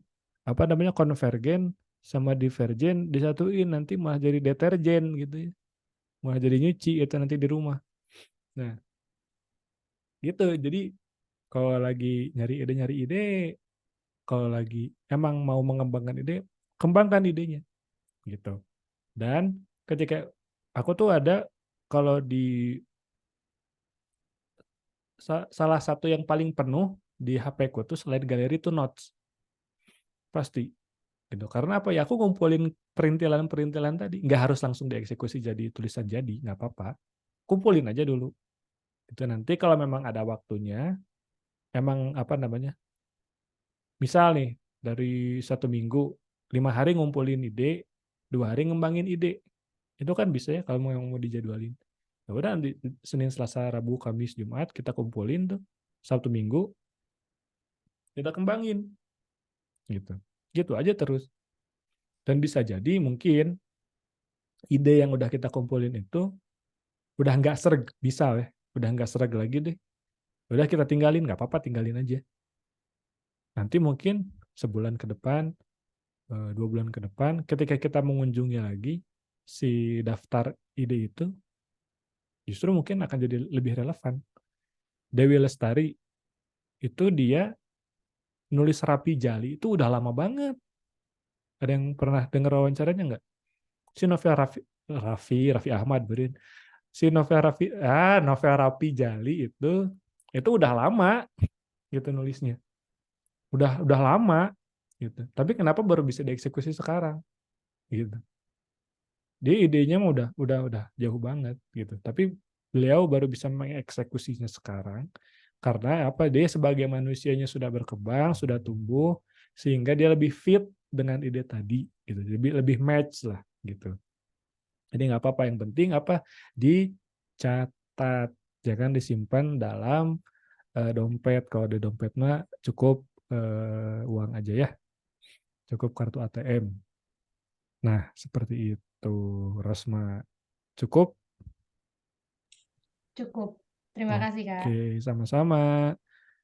konvergen sama divergen disatuin nanti malah jadi deterjen gitu ya. Malah jadi nyuci itu nanti di rumah. Nah, gitu. Jadi kalau lagi nyari ide, kalau lagi emang mau mengembangkan ide, kembangkan idenya gitu. Dan ketika aku tuh ada kalau di salah satu yang paling penuh di HP ku tuh selain galeri tuh notes. Pasti. Gitu. Karena apa ya? Aku ngumpulin perintilan-perintilan tadi. Nggak harus langsung dieksekusi jadi tulisan jadi. Nggak apa-apa. Kumpulin aja dulu. Itu nanti kalau memang ada waktunya, emang misal nih, dari 1 minggu, 5 hari ngumpulin ide, 2 hari ngembangin ide. Itu kan bisa ya kalau mau dijadwalin. Ya udah di Senin, Selasa, Rabu, Kamis, Jumat kita kumpulin tuh. Sabtu, Minggu kita kembangin. Gitu. Gitu aja terus. Dan bisa jadi mungkin ide yang udah kita kumpulin itu udah nggak sereg, bisa ya. Udah nggak sereg lagi deh. Udah kita tinggalin, nggak apa-apa tinggalin aja. Nanti mungkin sebulan ke depan, 2 bulan ke depan, ketika kita mengunjungi lagi si daftar ide itu, justru mungkin akan jadi lebih relevan. Dewi Lestari itu dia nulis Rapi Jali itu udah lama banget. Ada yang pernah dengar wawancaranya nggak? Si novel Raffi Ahmad berin. Si novel Rapi Jali itu udah lama gitu nulisnya. Udah lama gitu. Tapi kenapa baru bisa dieksekusi sekarang? Gitu. Dia idenya mah udah jauh banget gitu. Tapi beliau baru bisa mengeksekusinya sekarang karena apa? Dia sebagai manusianya sudah berkembang, sudah tumbuh sehingga dia lebih fit dengan ide tadi gitu. Lebih match lah gitu. Jadi nggak apa-apa, yang penting apa? Dicatat, jangan disimpan dalam dompet. Kalau di dompet mah cukup uang aja ya. Cukup kartu ATM. Nah, seperti itu, Rosma. Cukup? Cukup. Terima kasih, Kak. Oke, sama-sama.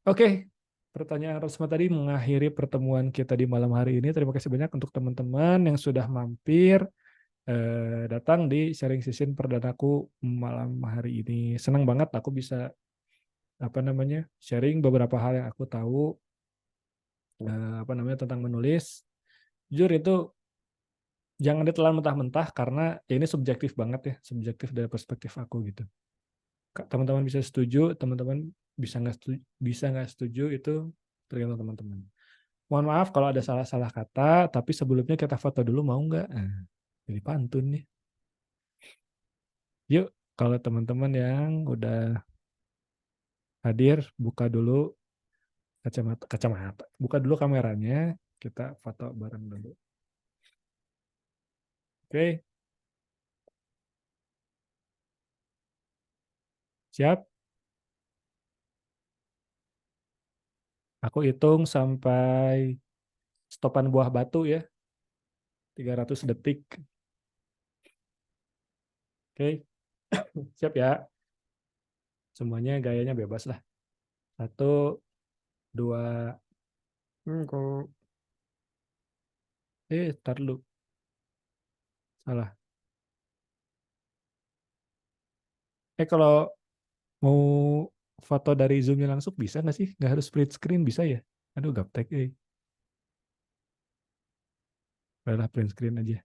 Oke, pertanyaan Rosma tadi mengakhiri pertemuan kita di malam hari ini. Terima kasih banyak untuk teman-teman yang sudah mampir datang di sharing session perdanaku malam hari ini. Senang banget aku bisa sharing beberapa hal yang aku tahu tentang menulis. Jujur itu jangan ditelan mentah-mentah karena ya ini subjektif banget ya, subjektif dari perspektif aku gitu. Teman-teman bisa setuju, teman-teman bisa nggak setuju itu tergantung teman-teman. Mohon maaf kalau ada salah-salah kata, tapi sebelumnya kita foto dulu mau nggak? Nah, jadi pantun nih. Yuk, kalau teman-teman yang udah hadir, buka dulu kacamata, buka dulu kameranya, kita foto bareng dulu. Oke. Siap? Aku hitung sampai stopan buah batu ya. 300 detik. Oke. Siap ya? Semuanya gayanya bebas lah. 1, 2. Tar dulu. Salah. Kalau mau foto dari Zoom-nya langsung bisa nggak sih? Nggak harus split screen, bisa ya? Aduh, gaptek. Udah print screen aja.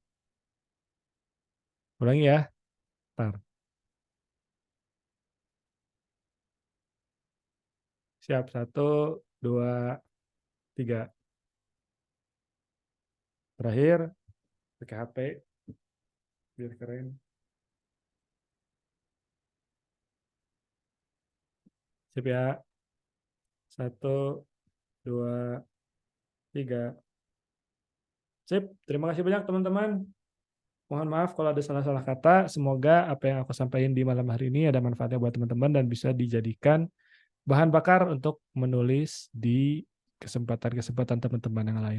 Ulangi ya. Ntar. Siap. 1, 2, 3. Terakhir, pakai HP. Biar keren. Siap ya. 1, 2, 3. Sip. Terima kasih banyak teman-teman. Mohon maaf kalau ada salah-salah kata. Semoga apa yang aku sampaikan di malam hari ini ada manfaatnya buat teman-teman dan bisa dijadikan bahan bakar untuk menulis di kesempatan-kesempatan teman-teman yang lain.